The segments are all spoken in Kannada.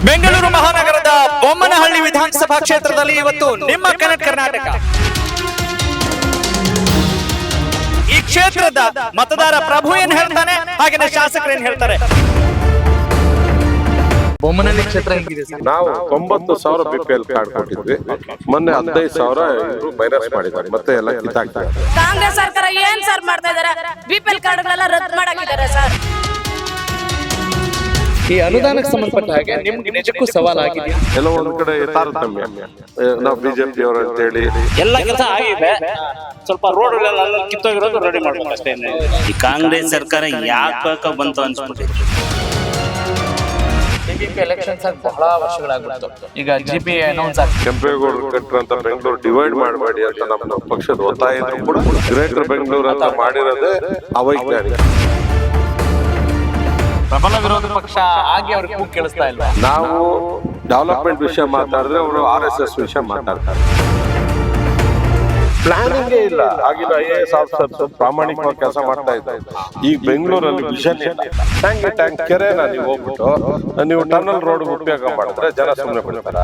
ಬೆಂಗಳೂರು ಮಹಾನಗರದ ಬೊಮ್ಮನಹಳ್ಳಿ ವಿಧಾನಸಭಾ ಕ್ಷೇತ್ರದಲ್ಲಿ ಇವತ್ತು ನಿಮ್ಮ ಕನೆಕ್ಟ್ ಕರ್ನಾಟಕ ಈ ಕ್ಷೇತ್ರದ ಮತದಾರ ಪ್ರಭು ಏನ್ ಹೇಳ್ತಾನೆ ಹಾಗೆ ಶಾಸಕರು ಏನ್ ಹೇಳ್ತಾರೆ. ಬೊಮ್ಮನಹಳ್ಳಿ ಕ್ಷೇತ್ರ ಹೇಗಿದೆ ಸರ್? ನಾವು 90,000 BPL ಕಾರ್ಡ್ ಕೊಟ್ಟಿದ್ವಿ. ಮೊನ್ನೆ 15,000 ಇವರು ಮೈನಸ್ ಮಾಡಿದ್ದಾರೆ, ಮತ್ತೆ ಎಲ್ಲ ಕಿತ್ತಾಕ್ತಾರೆ. ಕಾಂಗ್ರೆಸ್ ಸರ್ಕಾರ ಏನ್ ಸರ್ ಮಾಡ್ತಾ ಇದಾರೆ? BPL ಕಾರ್ಡ್ಗಳೆಲ್ಲ ರದ್ದು ಮಾಡಾಕಿದ್ದಾರೆ ಸರ್. ಈ ಅನುದಾನಕ್ಕೆ ಸಂಬಂಧಪಟ್ಟ ಹಾಗೆ ನಿಮ್ಗೆ ನಿಜಕ್ಕೂ ಸವಾಲಾಗಿದೆ. ಎಲ್ಲ ಒಂದ್ ಕಡೆ ತಾರತಮ್ಯ, ನಾವು ಬಿಜೆಪಿ ಅವರು ಅಂತ ಹೇಳಿ ಎಲ್ಲ ಕೆಲಸ ಆಗಿದೆ, ಸ್ವಲ್ಪ ರೋಡ್ ಕಿತ್ತೋಗಿರೋದು ರೆಡಿ ಮಾಡ್ಬೇಕು ಅಷ್ಟೇ. ಈ ಕಾಂಗ್ರೆಸ್ ಸರ್ಕಾರ ಯಾಕೆ ಬಂತು ಅನ್ಸ್ಬಿಟ್ಟು ಎಲೆಕ್ಷನ್ಸ್ ಬಹಳ ವರ್ಷಗಳಾಗಿತ್ತು. ಈಗ GP ಅನೌನ್ಸ್ ಕೆಂಪೇಗೌಡರು ಕಟ್ಟರಂತ ಬೆಂಗಳೂರು ಡಿವೈಡ್ ಮಾಡಬೇಡಿ ಅಂತ ನಮ್ಮ ಪಕ್ಷದ ಒತ್ತಾಯ ಇದ್ರು ಕೂಡ ಗ್ರೇಟರ್ ಬೆಂಗಳೂರು ಅಂತ ಮಾಡಿರೋದೇ ಅವೈಜ್ಞಾನಿಕ. ಪ್ರಬಲ ವಿರೋಧ ಪಕ್ಷ ಆಗಿ ಅವ್ರಿಗೆ ಕೂಗು ಕೇಳಿಸ್ತಾ ಇಲ್ಲ. ನಾವು ಡೆವಲಪ್ಮೆಂಟ್ ವಿಷಯ ಮಾತಾಡಿದ್ರೆ ಅವರು RSS ವಿಷಯ ಮಾತಾಡ್ತಾರೆ. ಪ್ಲಾನಿಂಗೇ ಇಲ್ಲ. ಆಗಿನ IAS ಆಫೀಸರ್ಸ್ ಪ್ರಾಮಾಣಿಕವಾಗಿ ಕೆಲಸ ಮಾಡ್ತಾ ಇದ್ದಾರೆ. ಈಗ ಬೆಂಗಳೂರಲ್ಲಿ ವಿಷನ್ ಟ್ಯಾಂಕ್ ಕೆರೆನ ನೀವು ಹೋಗ್ಬಿಟ್ಟು ನೀವು ಟನಲ್ ರೋಡ್ ಉಪಯೋಗ ಮಾಡಿದ್ರೆ ಜನ ಸುಮ್ಮನೆ ಬಿಡ್ತಾರೆ.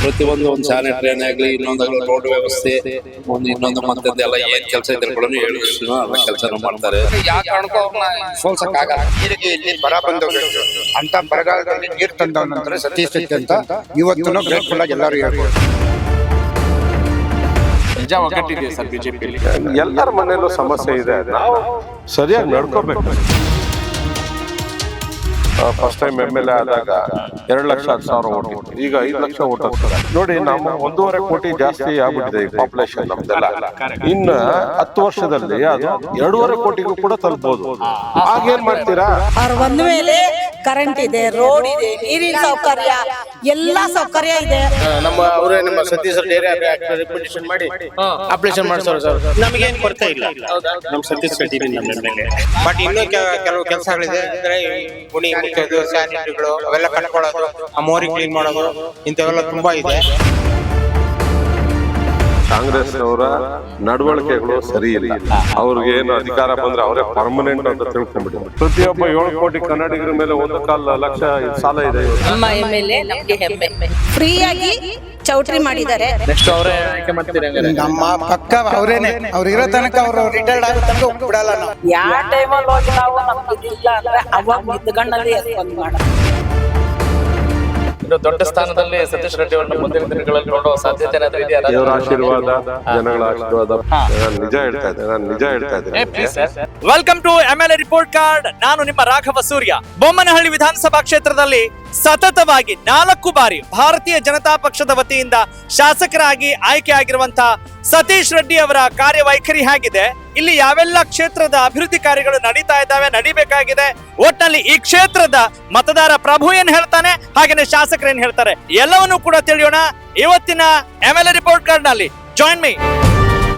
ಪ್ರತಿಯೊಂದು ಒಂದು ಶಾಲೆ ಟ್ರೈನ್ ಆಗ್ಲಿ, ಇನ್ನೊಂದಾಗಲಿ ರೋಡ್ ವ್ಯವಸ್ಥೆ, ಇನ್ನೊಂದು ಮತ್ತೊಂದು ಎಲ್ಲ ಏನ್ ಕೆಲಸ ಇದ್ರೆ ಕೂಡ 7 ವರ್ಷ ಎಲ್ಲ ಕೆಲಸ ಮಾಡ್ತಾರೆ. ಯಾವ ಕಾರಣಕ್ಕೂ ಅವ್ರನ್ನ ಸೋಲ್ಸಕ್ಕಾಗಲ್ಲ. ನೀರಿಗೆ ಇಲ್ಲಿ ಬರ ಬಂದೋಗಿತ್ತು ಅಂತ ಬರಗಾಲದಲ್ಲಿ ನೀರು ತಂದವ ನಂತರ ಸತೀಶ್ ಅಂತ ಇವತ್ತು ಗ್ರೇಟ್ಫುಲ್ ಆಗಿ ಎಲ್ಲರೂ ಹೇಳ್ಬೋದು. ನಿಜ ಒಗ್ಗಟ್ಟಿದೆ ಸರ್ ಬಿಜೆಪಿ. ಎಲ್ಲರ ಮನೆಯಲ್ಲೂ ಸಮಸ್ಯೆ ಇದೆ, ನಾವು ಸರಿಯಾಗಿ ನಡ್ಕೋಬೇಕು. ಫಸ್ಟ್ ಟೈಮ್ MLA ಆದಾಗ 2,10,000 ಓಟ್ ಇತ್ತು, ಈಗ 5 ಲಕ್ಷ ಓಟ್ ಆಗ್ತದೆ. ನೋಡಿ, ನಮ್ಮ 1.5 ಕೋಟಿ ಜಾಸ್ತಿ ಆಗ್ಬಿಟ್ಟಿದೆ ಈ ಪಾಪ್ಯುಲೇಷನ್ ನಮ್ದೆಲ್ಲ. ಇನ್ನ 10 ವರ್ಷದಲ್ಲಿ ಅದು 2.5 ಕೋಟಿಗೂ ಕೂಡ ತಲುಪಬಹುದು. ಆಗೇನ್ ಮಾಡ್ತೀರಾ? ಅವ್ರು ಬಂದ ಮೇಲೆ ಕರೆಂಟ್ ಇದೆ, ರೋಡ್ ಇದೆ, ನೀರಿನ ಸೌಕರ್ಯ, ಎಲ್ಲಾ ಸೌಕರ್ಯ ಇದೆ. ನಮ್ಮ ಅವರೇ ನಮ್ಮ ಸತೀಶ್ ರೆಪ್ಯುಟೇಷನ್ ಮಾಡಿ ಅಪ್ಲಿಕೇಶನ್ ಮಾಡ್ಸೋರು ಸರ್. ನಮಗೇನು ಕೊರತೆ ಇಲ್ಲ. ನಮ್ಮ ಸತೀಶ್ ರೆಡ್ಡಿ ನಮ್ಮ ಮೇಲೆ ಬಟ್ ಇನ್ನೂ ಕೆಲವು ಕೆಲಸಗಳಿದೆ. ಅಂದ್ರೆ ಗುಣಿ ಮುಚ್ಚೋದು, ಸ್ಯಾನಿಟರಿಗಳು ಅವೆಲ್ಲ ಕಟ್ಕೊಳ್ಳೋದು, ಆ ಮೋರಿ ಕ್ಲೀನ್ ಮಾಡೋದು, ಇಂಥವೆಲ್ಲ ತುಂಬಾ ಇದೆ. ಕಾಂಗ್ರೆಸ್ ಅವರ ನಡವಳಿಕೆಗಳು ಸರಿ ಇಲ್ಲ. ಅವ್ರಿಗೆ ಏನು ಅಧಿಕಾರ ಬಂದ್ರೆ ಅವರೇ ಪರ್ಮನೆಂಟ್ ಅಂತ ತಿಳ್ಕೊಂಡ್ಬಿಟ್ಟಿದ್ದಾರೆ. ಪ್ರತಿಯೊಬ್ಬ 7 ಕೋಟಿ ಕನ್ನಡಿಗರ ಮೇಲೆ 1.25 ಲಕ್ಷ ಸಾಲ ಇದೆ. ನಮ್ಮ MLA ನಮ್ಗೆ ಹೆಮ್ಮೆ. ಫ್ರೀ ಆಗಿ ಚೌಟ್ರಿ ಮಾಡಿದ್ದಾರೆ. ನೆಕ್ಸ್ಟ್ ಅವರೇ ಆಯ್ಕೆ ಮಾಡ್ತೀರಿ ಹಂಗಾರೆ? ನಮ್ಮ ಪಕ್ಕ ಅವರೇನೆ, ಅವ್ರು ಇರೋ ತನಕ ಅವರು ರಿಟೈರ್ಡ್ ಆಗೋ ತನಕ ಬಿಡಲ್ಲ ನಾವು. ಯಾವ ಟೈಮಲ್ಲಿ ಹೋಗಿ ನಾವು ನಮ್ಗೆ ಇಲ್ಲ ಅಂದ್ರೆ ಅವಾಗ ನಿಂತ್ಕೊಂಡಲ್ಲಿ ಎತ್ಕೊಂಡು ಮಾಡೋದು. ಇನ್ನು ದೊಡ್ಡ ಸ್ಥಾನದಲ್ಲಿ ಸತೀಶ್ ರೆಡ್ಡಿ ಅವರನ್ನ ಮುಂದಿನ ದಿನಗಳಲ್ಲಿ ನೋಡುವ ಸಾಧ್ಯತೆ ಏನಾದ್ರೂ ಇದೆಯಾ? ದೇವರ ಆಶೀರ್ವಾದ, ಜನಗಳ ಆಶೀರ್ವಾದ. ನಾನು ನಿಜ ಹೇಳ್ತಾ ಇದ್ದೇನೆ. Welcome to MLA report card. ನಾನು ನಿಮ್ಮ ರಾಘವ ಸೂರ್ಯ. ಬೊಮ್ಮನಹಳ್ಳಿ ವಿಧಾನಸಭಾ ಕ್ಷೇತ್ರದಲ್ಲಿ ಸತತವಾಗಿ 4 ಬಾರಿ ಭಾರತೀಯ ಜನತಾ ಪಕ್ಷದ ವತಿಯಿಂದ ಶಾಸಕರಾಗಿ ಆಯ್ಕೆ ಆಗಿರುವಂತಹ ಸತೀಶ್ ರೆಡ್ಡಿ ಅವರ ಕಾರ್ಯವೈಖರಿ ಹೇಗಿದೆ, ಇಲ್ಲಿ ಯಾವೆಲ್ಲ ಕ್ಷೇತ್ರದ ಅಭಿವೃದ್ಧಿ ಕಾರ್ಯಗಳು ನಡೀತಾ ಇದ್ದಾವೆ, ನಡಿಬೇಕಾಗಿದೆ, ಒಟ್ಟಲ್ಲಿ ಈ ಕ್ಷೇತ್ರದ ಮತದಾರ ಪ್ರಭು ಏನ್ ಹೇಳ್ತಾನೆ ಹಾಗೇನೆ ಶಾಸಕರು ಏನ್ ಹೇಳ್ತಾರೆ, ಎಲ್ಲವನ್ನೂ ಕೂಡ ತಿಳಿಯೋಣ ಇವತ್ತಿನ MLA ರಿಪೋರ್ಟ್ ಕಾರ್ಡ್ ನಲ್ಲಿ. Join me.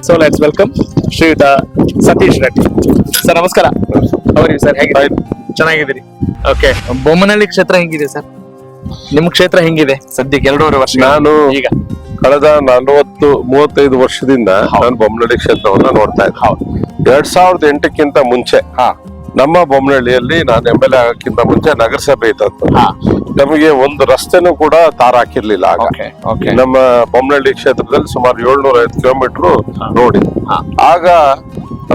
So let's welcome ಶ್ರೀಯುತ ಸತೀಶ್ ರೆಡ್ಡಿ ಸರ್. ನಮಸ್ಕಾರ. ಅವರಿಗೆ ಸರ್ ಹೇಗಿದೆ? ಚೆನ್ನಾಗಿದ್ದೀರಿ? ಓಕೆ. ಬೊಮ್ಮನಹಳ್ಳಿ ಕ್ಷೇತ್ರ ಹೆಂಗಿದೆ ಸರ್? ನಿಮ್ಮ ಕ್ಷೇತ್ರ ಹೆಂಗಿದೆ ಸದ್ಯಕ್ಕೆ? 2.5 ವರ್ಷ ನಾನು ಈಗ ಕಳೆದ 40-35 ವರ್ಷದಿಂದ ನಾನು ಬೊಮ್ಮನಹಳ್ಳಿ ಕ್ಷೇತ್ರವನ್ನ ನೋಡ್ತಾ ಇದ್ದೆ. 2008ಕ್ಕಿಂತ ಮುಂಚೆ ನಮ್ಮ ಬೊಮ್ಮನಹಳ್ಳಿಯಲ್ಲಿ ನಾನು MLA ಆಗಕ್ಕಿಂತ ಮುಂಚೆ ನಗರಸಭೆ ಇತ್ತು. ನಮಗೆ ಒಂದು ರಸ್ತೆನೂ ಕೂಡ ತಾರ ಹಾಕಿರ್ಲಿಲ್ಲ ಆಗ. ನಮ್ಮ ಬೊಮ್ಮನಹಳ್ಳಿ ಕ್ಷೇತ್ರದಲ್ಲಿ ಸುಮಾರು 750 ಕಿಲೋಮೀಟರ್ ರೋಡ್ ಇದೆ. ಆಗ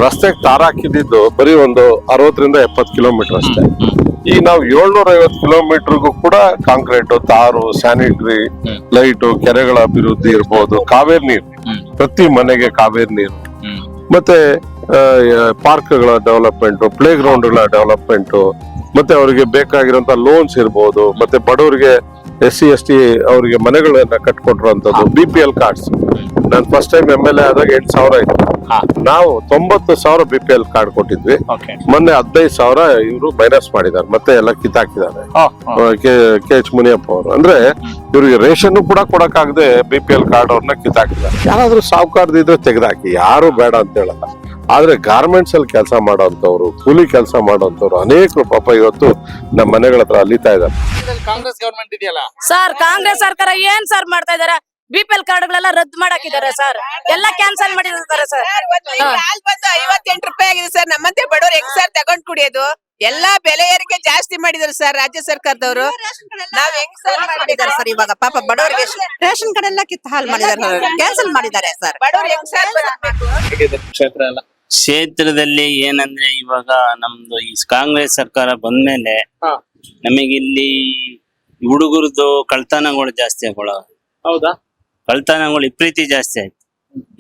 ರಸ್ತೆಗೆ ತಾರ ಹಾಕಿದ್ದು ಬರೀ ಒಂದು 60-70 ಕಿಲೋಮೀಟರ್ ಅಷ್ಟೇ. ಈಗ ನಾವು 750 ಕಿಲೋಮೀಟರ್ಗೂ ಕೂಡ ಕಾಂಕ್ರೀಟ್, ತಾರು, ಸ್ಯಾನಿಟರಿ, ಲೈಟು, ಕೆರೆಗಳ ಅಭಿವೃದ್ಧಿ ಇರ್ಬೋದು, ಕಾವೇರಿ ನೀರು, ಪ್ರತಿ ಮನೆಗೆ ಕಾವೇರಿ ನೀರು, ಮತ್ತೆ ಪಾರ್ಕ್ಗಳ ಡೆವಲಪ್ಮೆಂಟ್, ಪ್ಲೇ ಗ್ರೌಂಡ್ಗಳ ಡೆವಲಪ್ಮೆಂಟ್, ಮತ್ತೆ ಅವರಿಗೆ ಬೇಕಾಗಿರುವಂತ ಲೋನ್ಸ್ ಇರ್ಬೋದು, ಮತ್ತೆ ಬಡವರಿಗೆ SC ST ಅವರಿಗೆ ಮನೆಗಳನ್ನ ಕಟ್ಕೊಟ್ಟಿರುವಂತದ್ದು, BPL ಕಾರ್ಡ್ಸ್. ನಾನು ಫಸ್ಟ್ ಟೈಮ್ MLA ಆದಾಗ 8,000 ಇತ್ತು. ನಾವು 90,000 BPL ಕಾರ್ಡ್ ಕೊಟ್ಟಿದ್ವಿ. ಮೊನ್ನೆ 15,000 ಇವರು ಮೈನಸ್ ಮಾಡಿದ್ದಾರೆ, ಮತ್ತೆ ಎಲ್ಲ ಕಿತ್ತಾಕಿದ್ದಾರೆ. KH ಮುನಿಯಪ್ಪ ಅವರು ಅಂದ್ರೆ ಇವ್ರಿಗೆ ರೇಷನ್ ಕೂಡ ಕೊಡಕ್ಕಾಗದೆ BPL ಕಾರ್ಡ್ ಅವ್ರನ್ನ ಕಿತ್ತಾಕಿದ್ದಾರೆ. ಯಾರಾದ್ರೂ ಸಾವುಕಾರದಿದ್ರೆ ತೆಗೆದಾಕಿ, ಯಾರು ಬೇಡ ಅಂತ ಹೇಳಲ್ಲ. ಆದ್ರೆ ಗಾರ್ಮೆಂಟ್ಸ್ ಅಲ್ಲಿ ಕೆಲಸ ಮಾಡೋಂಥವ್ರು, ಕೂಲಿ ಕೆಲಸ ಮಾಡೋಂಥವ್ರು ಅನೇಕರು ಪಾಪ ಇವತ್ತು ನಮ್ಮ ಮನೆಗಳ ಹತ್ರ ಅಲಿತಾ ಇದ್ದಾರೆ. ಕಾಂಗ್ರೆಸ್ ಗವರ್ಮೆಂಟ್ ಇದೆಯಲ್ಲ ಸರ್, ಕಾಂಗ್ರೆಸ್ ಸರ್ಕಾರ ಏನ್ ಸರ್ ಮಾಡ್ತಾ ಇದಾರೆ? BPL ಕಾರ್ಡ್ಗಳೆಲ್ಲ ರದ್ದು ಮಾಡಾಕಿದ್ದಾರೆ ಸರ್, ಎಲ್ಲ ಕ್ಯಾನ್ಸಲ್ ಮಾಡಿದ್ದಾರೆ ಸರ್. 58 ರೂಪಾಯಿ ಆಗಿದೆ ಸರ್. ನಮ್ಮಂತೆ ಬಡವರು ಹೆಂಗ್ ಸರ್ ತಗೊಂಡ್ ಕುಡಿಯೋದು? ಎಲ್ಲಾ ಬೆಲೆ ಏರಿಕೆ ಜಾಸ್ತಿ ಮಾಡಿದಾರೆ ಸರ್ ರಾಜ್ಯ ಸರ್ಕಾರದವರು. ನಾವ್ ಹೆಂಗ್ ಸರ್ ಮಾಡಿದಾರೆ ಸರ್ ಇವಾಗ ಪಾಪ ಬಡವರಿಗೆ ರೇಷನ್ ಕಾರ್ಡ್ ಎಲ್ಲ ಕಿತ್ತು ಹಾಲ್ ಮಾಡಿದಾರೆ, ಕ್ಯಾನ್ಸಲ್ ಮಾಡಿದ್ದಾರೆ ಸರ್. ಬಡವರು ಹೆಂಗ್ ಸರ್ ಬದುಕ್ಬೇಕು? ಹೇಗಿದೆ ಕ್ಷೇತ್ರ ಎಲ್ಲ? ಕ್ಷೇತ್ರದಲ್ಲಿ ಏನಂದ್ರೆ ಇವಾಗ ನಮ್ದು ಈ ಕಾಂಗ್ರೆಸ್ ಸರ್ಕಾರ ಬಂದ್ಮೇಲೆ ಹಾ. ನಮಗಿಲ್ಲಿ ಹುಡುಗರದು ಕಳ್ತನಗಳು ಜಾಸ್ತಿ ಆಗೋಳ, ಹೌದಾ? ಕಳ್ತನಗಳು ವಿಪರೀತ ಜಾಸ್ತಿ ಆಯ್ತು.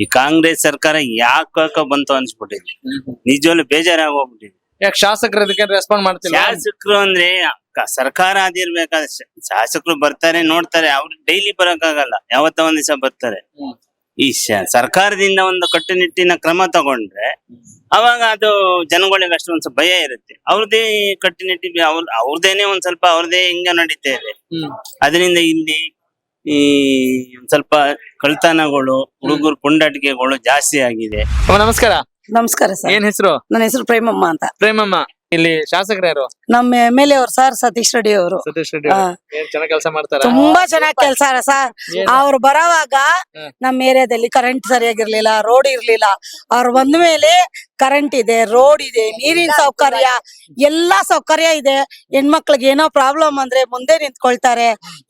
ಈ ಕಾಂಗ್ರೆಸ್ ಸರ್ಕಾರ ಯಾಕ ಬಂತು ಅನ್ಸ್ಬಿಟ್ಟಿದೆ, ನಿಜವಲ್ಲೂ ಬೇಜಾರಾಗೋಗ್ಬಿಟ್ಟಿದೆ. ಯಾಕೆ ಶಾಸಕರು ಅದಕ್ಕೆ ರೆಸ್ಪಾಂಡ್ ಮಾಡ್ತಿಲ್ಲ? ಶಾಸಕರು ಅಂದ್ರೆ ಸರ್ಕಾರ ಅದಿರ್ಬೇಕಾದ್ರೆ ಶಾಸಕರು ಬರ್ತಾರೆ ನೋಡ್ತಾರೆ, ಅವ್ರು ಡೈಲಿ ಬರಕ್ಕಾಗಲ್ಲ, ಯಾವತ್ತ ಒಂದ್ ದಿವಸ ಬರ್ತಾರೆ. ಈ ಸರ್ಕಾರದಿಂದ ಒಂದು ಕಟ್ಟುನಿಟ್ಟಿನ ಕ್ರಮ ತಗೊಂಡ್ರೆ ಅವಾಗ ಅದು ಜನಗಳಿಗೆ ಅಷ್ಟೊಂದ್ ಸ್ವಲ್ಪ ಭಯ ಇರುತ್ತೆ. ಅವ್ರದೇ ಕಟ್ಟುನಿಟ್ಟಿ ಅವ್ರದೇನೆ ಒಂದ್ ಸ್ವಲ್ಪ ಅವ್ರದೇ ಹಿಂಗ ನಡೀತಾ ಇದೆ. ಅದರಿಂದ ಇಲ್ಲಿ ಈ ಒಂದ್ ಸ್ವಲ್ಪ ಕಳ್ತನಗಳು, ಹುಡುಗರು ಪುಂಡಾಟಿಕೆಗಳು ಜಾಸ್ತಿ ಆಗಿದೆ. ಅಮ್ಮ ನಮಸ್ಕಾರ. ನಮಸ್ಕಾರ ಸರ್. ಏನ್ ಹೆಸರು? ನನ್ನ ಹೆಸರು ಪ್ರೇಮಮ್ಮ ಅಂತ. ಪ್ರೇಮಮ್ಮ. ಇಲ್ಲಿ ಶಾಸಕರು ಯಾರು? ನಮ್ಮ MLA ಅವ್ರು ಸರ್, ಸತೀಶ್ ರೆಡ್ಡಿ ಅವರು. ಸತೀಶ್ ರೆಡ್ಡಿ ಏನ್ ಚೆನ್ನಾಗಿ ಕೆಲಸ ಮಾಡ್ತಾರ? ತುಂಬಾ ಚೆನ್ನಾಗಿ ಕೆಲಸ ಸರ್. ಅವ್ರು ಬರೋವಾಗ ನಮ್ಮ ಏರಿಯಾದಲ್ಲಿ ಕರೆಂಟ್ ಸರಿಯಾಗಿರ್ಲಿಲ್ಲ, ರೋಡ್ ಇರ್ಲಿಲ್ಲ. ಅವ್ರು ಬಂದ ಮೇಲೆ ಕರೆಂಟ್ ಇದೆ, ರೋಡ್ ಇದೆ, ನೀರಿನ ಸೌಕರ್ಯ, ಎಲ್ಲಾ ಸೌಕರ್ಯ ಇದೆ. ಹೆಣ್ಮಕ್ಳಿಗೆ ಏನೋ ಪ್ರಾಬ್ಲಮ್ ಅಂದ್ರೆ ಮುಂದೆ ನಿಂತ್ಕೊಳ್ತಾರೆ.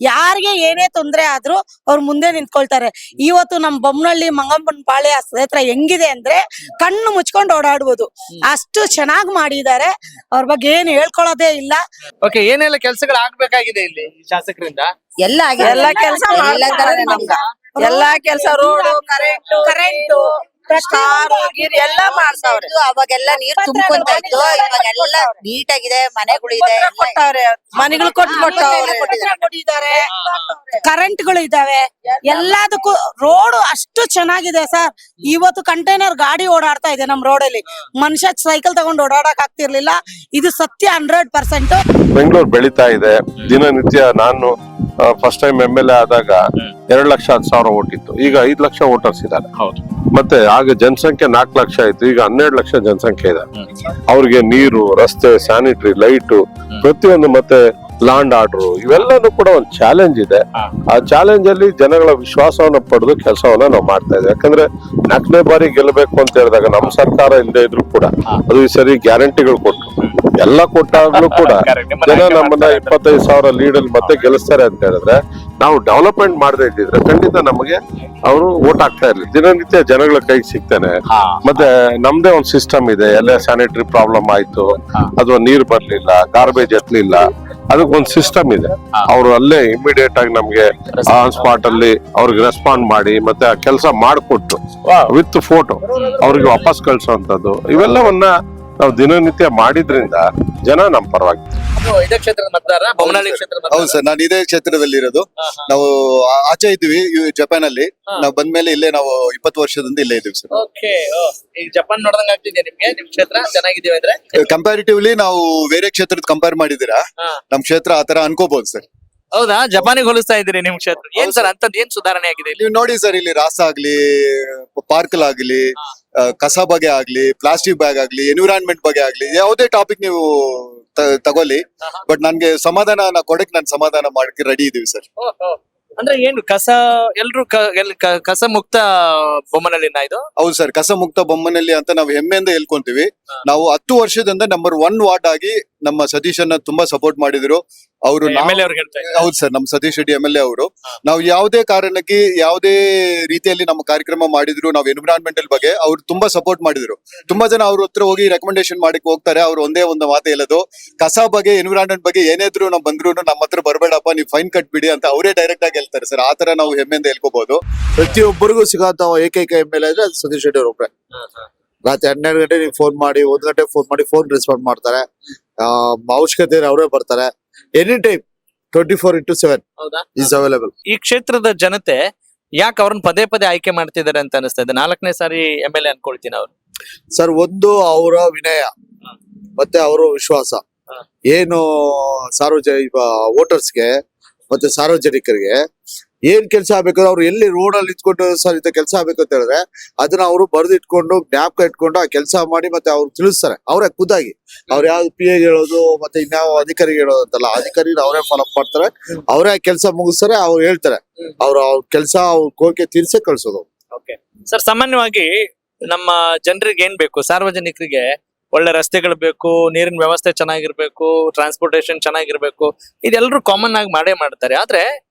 ಯಾರಿಗೆ ಏನೇ ತೊಂದ್ರೆ ಆದ್ರೂ ಅವ್ರು ಮುಂದೆ ನಿಂತ್ಕೊಳ್ತಾರೆ. ಇವತ್ತು ನಮ್ ಬೊಮ್ಮನಹಳ್ಳಿ ಮಂಗಮ್ಮನ ಪಾಳ್ಯ ಕ್ಷೇತ್ರ ಹೆಂಗಿದೆ ಅಂದ್ರೆ ಕಣ್ಣು ಮುಚ್ಕೊಂಡು ಓಡಾಡ್ಬೋದು, ಅಷ್ಟು ಚೆನ್ನಾಗಿ ಮಾಡಿದ್ದಾರೆ. ಅವ್ರ ಬಗ್ಗೆ ಏನು ಹೇಳ್ಕೊಳ್ಳೋದೇ ಇಲ್ಲ. ಓಕೆ, ಏನೆಲ್ಲ ಕೆಲಸಗಳು ಆಗ್ಬೇಕಾಗಿದೆ ಇಲ್ಲಿ ಶಾಸಕರಿಂದ? ಎಲ್ಲ ಕೆಲಸ ಎಲ್ಲಾ ಕೆಲಸ ರೋಡ್, ಕರೆಂಟ್ ಎಲ್ಲ ಮಾಡ್ತಾವ್ರೆ. ಅವಾಗೆಲ್ಲ ನೀರ್ ತುಂಬ್ಕೊಂತ ಇತ್ತು, ಇವಾಗೆಲ್ಲ ನೀಟ್ ಆಗಿದೆ, ಮನೆಗಳಿದೆ, ಮನೆಗಳು ಕೊಟ್ಟಿದ್ದಾರೆ, ಕರೆಂಟ್ಗಳು ಇದಾವೆ, ಎಲ್ಲದಕ್ಕೂ ರೋಡ್ ಅಷ್ಟು ಚೆನ್ನಾಗಿದೆ ಸರ್. ಇವತ್ತು ಕಂಟೈನರ್ ಗಾಡಿ ಓಡಾಡ್ತಾ ಇದೆ ನಮ್ ರೋಡಲ್ಲಿ, ಮನುಷ್ಯ ಸೈಕಲ್ ತಗೊಂಡು ಓಡಾಡಕ್ ಆಗ್ತಿರ್ಲಿಲ್ಲ. ಇದು ಸತ್ಯ 100%. ಬೆಂಗಳೂರು ಬೆಳೀತಾ ಇದೆ ದಿನನಿತ್ಯ. ನಾನು ಫಸ್ಟ್ ಟೈಮ್ MLA ಆದಾಗ 2,10,000 ಓಟ್ ಇತ್ತು, ಈಗ 5 ಲಕ್ಷ ವೋಟರ್ಸ್ ಇದ್ದಾರೆ. ಹೌದು. ಮತ್ತೆ ಆಗ ಜನಸಂಖ್ಯೆ 4 ಲಕ್ಷ ಇತ್ತು, ಈಗ 12 ಲಕ್ಷ ಜನಸಂಖ್ಯೆ ಇದೆ. ಅವ್ರಿಗೆ ನೀರು, ರಸ್ತೆ, ಸ್ಯಾನಿಟರಿ, ಲೈಟು, ಪ್ರತಿಯೊಂದು, ಮತ್ತೆ ಲ್ಯಾಂಡ್ ಆರ್ಡರ್, ಇವೆಲ್ಲನೂ ಕೂಡ ಒಂದು ಚಾಲೆಂಜ್ ಇದೆ. ಆ ಚಾಲೆಂಜ್ ಅಲ್ಲಿ ಜನಗಳ ವಿಶ್ವಾಸವನ್ನ ಪಡೆದು ಕೆಲಸವನ್ನ ನಾವು ಮಾಡ್ತಾ ಇದ್ದೇವೆ. ಯಾಕಂದ್ರೆ 4ನೇ ಬಾರಿ ಗೆಲ್ಲಬೇಕು ಅಂತ ಹೇಳಿದಾಗ ನಮ್ಮ ಸರ್ಕಾರ ಇಲ್ಲದೆ ಇದ್ರು ಕೂಡ ಅದು ಈ ಸರಿ ಗ್ಯಾರಂಟಿಗಳು ಕೊಟ್ಟು ಎಲ್ಲ ಕೊಟ್ಟಾಗ್ಲೂ ಕೂಡ ಜನ ನಮ್ಮನ್ನ 25,000 ಲೀಡ್ ಅಲ್ಲಿ ಮತ್ತೆ ಗೆಲ್ಲಿಸ್ತಾರೆ ಅಂತ ಹೇಳಿದ್ರೆ, ನಾವು ಡೆವಲಪ್ಮೆಂಟ್ ಮಾಡದೇ ಇದ್ದಿದ್ರೆ ಖಂಡಿತ ನಮಗೆ ಅವರು ವೋಟ್ ಆಗ್ತಾ ಇರ್ಲಿ. ದಿನನಿತ್ಯ ಜನಗಳ ಕೈಗೆ ಸಿಗ್ತಾನೆ. ಮತ್ತೆ ನಮ್ದೇ ಒಂದು ಸಿಸ್ಟಮ್ ಇದೆ. ಎಲ್ಲ ಸ್ಯಾನಿಟರಿ ಪ್ರಾಬ್ಲಮ್ ಆಯ್ತು, ಅಥವಾ ನೀರ್ ಬರ್ಲಿಲ್ಲ, ಗಾರ್ಬೇಜ್ ಎತ್ತಲಿಲ್ಲ, ಅದಕ್ಕೊಂದು ಸಿಸ್ಟಮ್ ಇದೆ. ಅವರು ಅಲ್ಲೇ ಇಮಿಡಿಯೇಟ್ ಆಗಿ ನಮ್ಗೆ ಆನ್ ಸ್ಪಾಟ್ ಅಲ್ಲಿ ಅವ್ರಿಗೆ ರೆಸ್ಪಾಂಡ್ ಮಾಡಿ ಮತ್ತೆ ಆ ಕೆಲಸ ಮಾಡಿಕೊಟ್ಟು ವಿತ್ ಫೋಟೋ ಅವ್ರಿಗೆ ವಾಪಸ್ ಕಳ್ಸೋಂಥದ್ದು, ಇವೆಲ್ಲವನ್ನ ನಾವು ದಿನನಿತ್ಯ ಮಾಡಿದ್ರಿಂದ ಜನ ನಮ್ಮ ಪರವಾಗಿ. ಇದೇ ಕ್ಷೇತ್ರದ ಮತದಾರ? ಬೊಮ್ಮನಹಳ್ಳಿ ಕ್ಷೇತ್ರದ? ಹೌದು ಸರ್, ನಾನು ಇದೇ ಕ್ಷೇತ್ರದಲ್ಲಿ ಇರೋದು. ನಾವು ಆಚೆ ಇದ್ವಿ ಜಪಾನ್ ಅಲ್ಲಿ, ನಾವು ಬಂದ್ಮೇಲೆ ಇಲ್ಲೇ ನಾವು 20 ವರ್ಷದಿಂದ ಇಲ್ಲೇ ಇದ್ದೀವಿ ಸರ್. ಓಕೆ, ಈಗ ಜಪಾನ್ ನೋಡ್ದಂಗ ಆಗ್ತಿದೆ ನಿಮ್ಗೆ? ನಿಮ್ ಕ್ಷೇತ್ರ ಚೆನ್ನಾಗಿದೀವಿ ಅಂದ್ರೆ ಕಂಪ್ಯಾರಿಟಿವ್ಲಿ ನಾವು ಬೇರೆ ಕ್ಷೇತ್ರದ ಕಂಪೇರ್ ಮಾಡಿದಿರಾ, ನಮ್ ಕ್ಷೇತ್ರ ಆತರ ಅನ್ಕೋಬಹುದು ಸರ್. ಹೌದಾ? ಜಪಾನಿಗೆ ಹೋಲಿಸ್ತಾ ಇದ್ದೀರಿ ನಿಮ್ ಕ್ಷೇತ್ರ? ಏನ್ ಸರ್ ಅಂತದ್ ಏನ್ ಸುಧಾರಣೆ ಆಗಿದೆ ಇಲ್ಲಿ? ನೀವು ನೋಡಿ ಸರ್, ಇಲ್ಲಿ ರಾಸ ಆಗ್ಲಿ, ಪಾರ್ಕ್ ಆಗ್ಲಿ, ಕಸ ಬಗ್ಗೆ ಆಗ್ಲಿ, ಪ್ಲಾಸ್ಟಿಕ್ ಬ್ಯಾಗ್ ಆಗ್ಲಿ, ಎನ್ವಿರಾನ್ಮೆಂಟ್ ಬಗ್ಗೆ ಆಗ್ಲಿ, ಯಾವುದೇ ಟಾಪಿಕ್ ನೀವು ತಗೊಳ್ಳಿ, ಬಟ್ ನನ್ಗೆ ಸಮಾಧಾನ ಕೊಡಕ್ ನಾನು ಸಮಾಧಾನ ಮಾಡಕ್ಕೆ ರೆಡಿ ಇದೀವಿ ಸರ್. ಅಂದ್ರೆ ಏನು ಕಸ ಎಲ್ರು ಕಸ ಮುಕ್ತ ಬೊಮ್ಮನಹಳ್ಳಿನ ಇದು? ಹೌದು ಸರ್, ಕಸ ಮುಕ್ತ ಬೊಮ್ಮನಹಳ್ಳಿ ಅಂತ ನಾವು ಹೆಮ್ಮೆಯಿಂದ ಹೇಳ್ಕೊಂತೀವಿ. ನಾವು 10 ವರ್ಷದಿಂದ ನಂಬರ್ 1 ವಾರ್ಡ್ ಆಗಿ ನಮ್ಮ ಸತೀಶ್ ಅನ್ನ ತುಂಬಾ ಸಪೋರ್ಟ್ ಮಾಡಿದ್ರು ಅವರು. ಹೌದು ಸರ್, ನಮ್ಮ ಸತೀಶ್ ರೆಡ್ಡಿ MLA ಅವರು. ನಾವು ಯಾವುದೇ ಕಾರಣಕ್ಕೆ ಯಾವುದೇ ರೀತಿಯಲ್ಲಿ ನಮ್ಮ ಕಾರ್ಯಕ್ರಮ ಮಾಡಿದ್ರು, ನಾವು ಎನ್ವಿರಾನ್ಮೆಂಟಲ್ ಬಗ್ಗೆ ಅವ್ರು ತುಂಬಾ ಸಪೋರ್ಟ್ ಮಾಡಿದ್ರು. ತುಂಬಾ ಜನ ಅವ್ರ ಹತ್ರ ಹೋಗಿ ರೆಕಮೆಂಡೇಶನ್ ಮಾಡಕ್ ಹೋಗ್ತಾರೆ, ಅವ್ರು ಒಂದೇ ಒಂದು ಮಾತು ಹೇಳೋದು, ಕಸ ಬಗ್ಗೆ ಎನ್ವಿರಾನ್ಮೆಂಟ್ ಬಗ್ಗೆ ಏನೇದ್ರು ನಾವು ಬಂದ್ರು ನಮ್ಮ ಹತ್ರ ಬರ್ಬೇಡಪ್ಪ, ನೀವು ಫೈನ್ ಕಟ್ಬಿಡಿ ಅಂತ ಅವರೇ ಡೈರೆಕ್ಟ್ ಆಗಿ ಹೇಳ್ತಾರೆ ಸರ್. ಆತರ ನಾವು ಹೆಮ್ಮೆಯಿಂದ ಹೇಳ್ಕೋಬಹುದು. ಪ್ರತಿಯೊಬ್ಬರಿಗೂ ಸಿಗಂತ ಏಕೈಕ MLA ಅಂದ್ರೆ ಸತೀಶ್ ರೆಡ್ಡಿ ಅವ್ರೊಬ್ರೆ. ರಾತ್ರಿ 12 ಗಂಟೆ ನೀವು ಫೋನ್ ಮಾಡಿ, 1 ಗಂಟೆ ಫೋನ್ ಮಾಡಿ, ಫೋನ್ ರೆಸ್ಪಾಂಡ್ ಮಾಡ್ತಾರೆ. ಅವಶ್ಯಕತೆ ಅವರೇ ಬರ್ತಾರೆ. Any time 24x7 is available. ಈ ಕ್ಷೇತ್ರದ ಜನತೆ ಯಾಕೆ ಅವ್ರನ್ನ ಪದೇ ಪದೇ ಆಯ್ಕೆ ಮಾಡ್ತಿದ್ದಾರೆ ಅಂತ ಅನಿಸ್ತಾ ಇದೆ? 4ನೇ ಸಾರಿ MLA ಅನ್ಕೊಳ್ತೀನಿ ಅವ್ರು. ಸರ್, ಒಂದು ಅವರ ವಿನಯ ಮತ್ತೆ ಅವರ ವಿಶ್ವಾಸ ಏನು ಸಾರ್ವಜನಿಕ ವೋಟರ್ಸ್ಗೆ ಮತ್ತೆ ಸಾರ್ವಜನಿಕರಿಗೆ ಏನ್ ಕೆಲಸ ಆಗ್ಬೇಕಾದ್ರೆ ಅವ್ರು ಎಲ್ಲಿ ರೋಡ್ ಅಲ್ಲಿ ಇಟ್ಕೊಂಡು ಸರ್ ಇಂತ ಕೆಲಸ ಆಗ್ಬೇಕು ಅಂತ ಹೇಳಿದ್ರೆ ಅದನ್ನ ಅವರು ಬರೆದಿಟ್ಕೊಂಡು ಜ್ಞಾಪಕ ಇಟ್ಕೊಂಡು ಆ ಕೆಲಸ ಮಾಡಿ ಮತ್ತೆ ಅವ್ರು ತಿಳಿಸ್ತಾರೆ ಅವರೇ ಖುದ್ದಾಗಿ. ಅವ್ರು ಯಾವ್ದು PA ಹೇಳೋದು ಮತ್ತೆ ಇನ್ಯಾವ ಅಧಿಕಾರಿಗೆ ಹೇಳೋದು ಅಂತಲ್ಲ, ಅಧಿಕಾರಿ ಅವರೇ ಫಾಲೋ ಅಪ್ ಮಾಡ್ತಾರೆ, ಅವರೇ ಕೆಲಸ ಮುಗಿಸ್ತಾರೆ, ಅವ್ರು ಹೇಳ್ತಾರೆ, ಅವ್ರ ಕೆಲಸ ಅವ್ರ ಕೋರಿಕೆ ತೀರ್ಸೇ ಕಳ್ಸೋದು. ಸರ್, ಸಾಮಾನ್ಯವಾಗಿ ನಮ್ಮ ಜನರಿಗೆ ಏನ್ ಬೇಕು, ಸಾರ್ವಜನಿಕರಿಗೆ ಒಳ್ಳೆ ರಸ್ತೆಗಳು ಬೇಕು, ನೀರಿನ ವ್ಯವಸ್ಥೆ ಚೆನ್ನಾಗಿರ್ಬೇಕು, ಟ್ರಾನ್ಸ್ಪೋರ್ಟೇಶನ್ ಚೆನ್ನಾಗಿರ್ಬೇಕು, ಇದೆಲ್ಲರೂ ಕಾಮನ್ ಆಗಿ ಮಾಡೇ ಮಾಡ್ತಾರೆ. ಆದ್ರೆ